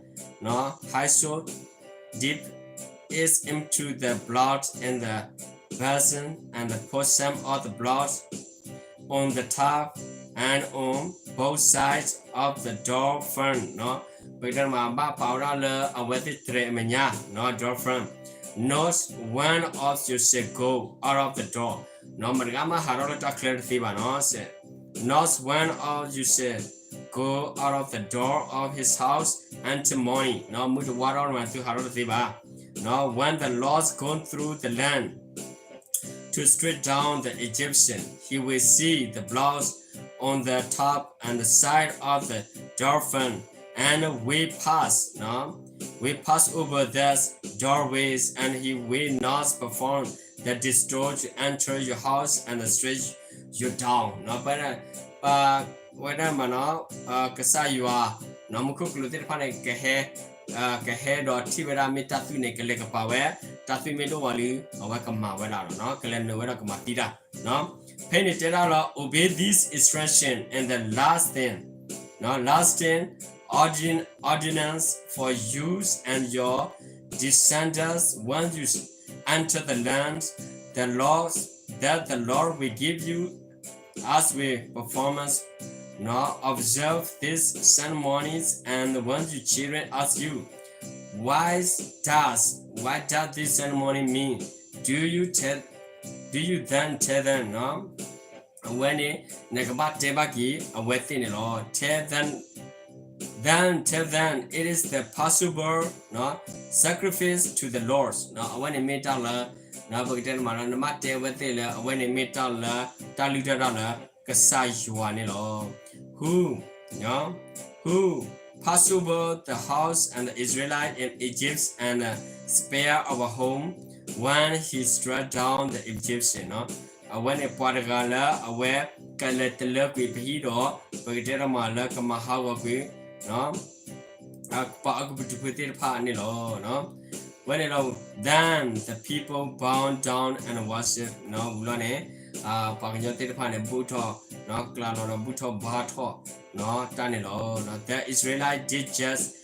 hyssop, dip it into the blood in the basin, and put some of the blood on the top and on both sides of the door front. No, because my powder with it no door front. Not one of you should go out of the door. No, Margama Harota clear thiba, no, said. Not one of you should go out of the door of his house until morning. No, move the water on to Harota thiba. No, when the Lord's gone through the land to straight down the Egyptian, he will see the blood on the top and the side of the door front, and we pass, no. We pass over these doorways, and he will not perform the destroy to enter your house and straight you down. No, but whether mano, Kasayua, Namukuku, Kahe, or Tibera Mitatu Nikaleka Power, Tatu Medowalu, or Wakama, no, Kalenda Matida, no. Penitera obey this instruction, and the last thing, no, last thing. Ordinance for you and your descendants when you enter the land the Lord will give you, as we performance now observe these ceremonies, and when you children ask you, what does this ceremony mean? Do you then tell them, no? When it Nagabat Debaki within the Lord, tell them it is the Passover, no, sacrifice to the Lord. Now when it made Allah, now begin Marana Mate with the when it made Allah, Taludala, Kasayuanilo, who Passover the house and the Israelite in Egypt and spare our home when he struck down the Egyptian, no. When a Padagala aware can let the look with Hido, Bagdera Kamahawa. No, no. When it then the people bowed down and worship, no, Bulane, Pagayote Pan Buto, no, Clano, Buto Bato, no, Tanilo, no, the Israelites did just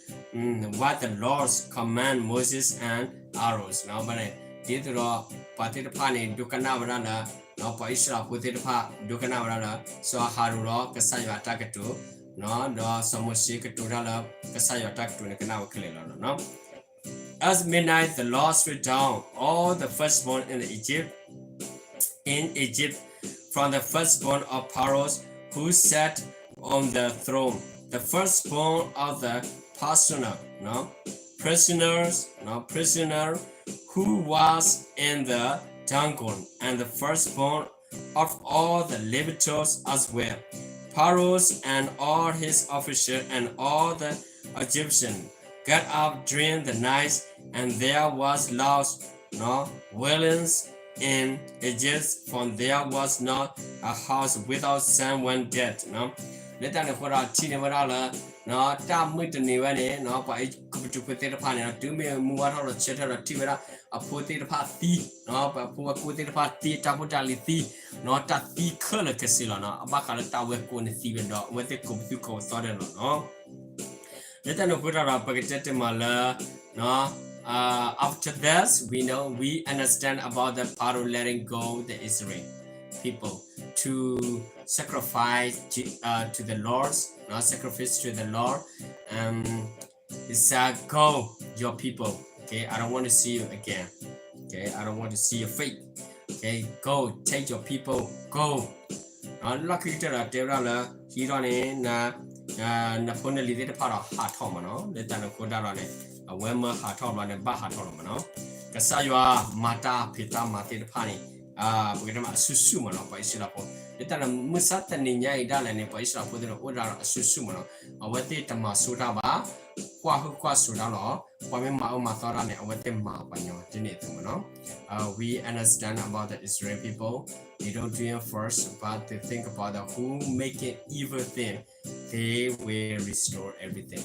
what the Lord's command Moses and Aaron, no, but did the law, Patipani, Dukanavana, no, Paisha, put it apart, Dukanavana, so Haruro, Kasaya Takatu. No, some shake to Rala, Kasaya attack to the canal clear, no. As midnight, the Lord struck down all the firstborn in Egypt, from the firstborn of Pharaoh who sat on the throne, the firstborn of the prisoner who was in the dungeon, and the firstborn of all the Levites as well. Pharaoh and all his officers and all the Egyptians got up during the night, and there was loud violence in Egypt, for there was not a house without someone dead. No, let that for our teen no, damn with the new one, no, by to put it upon it, do me a move out of the cheddar Tibera, a put it apart thee, no, but put it apart thee, tabutali thee, not that thee color casino, a bacala tower going to thief and with the computer, no. Let them put out a packet mala, no, After this, we understand about the Pharaoh letting go the Israel people to sacrifice to the Lord, not sacrifice to the Lord. Um, he said, "Go, your people. Okay, I don't want to see you again. Okay, I don't want to see your feet. Okay, go, take your people. Go." Lucky to the devil, he don't in na phone the little part of heart home, no? The Tana Kodara, a Wemma heart home and a Bahat home, no? Kasayua, Mata, Pita, Mati, the Pani, we don't Susumano by Silapo. The Tana Musata Ninya, Dalan, by Silapo, the order Susumano, or what did the Masudaba, Quahu Quasudano, Wamima Mathorane, or what the Mapanyo, Genetano. We understand about the Israel people. They don't do it first, but they think about who make it evil thing. They will restore everything.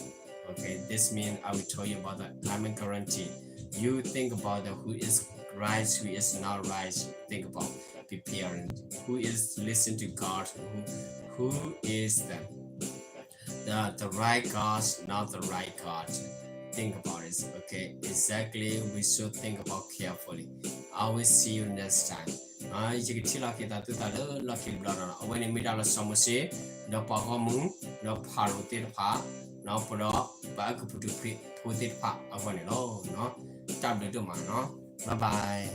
Okay, this means I will tell you about that. I'm guarantee. You think about who is right, who is not right. Think about preparing. Who is listen to God? Who is the right God, not the right God? Think about it. Okay, exactly. We should think about carefully. I will see you next time. You can tell that the lucky blood when you meet us some say no pahomu, no paroted pa, no put up, back put it pa, I want it all, no? Time to do man, no? Bye bye.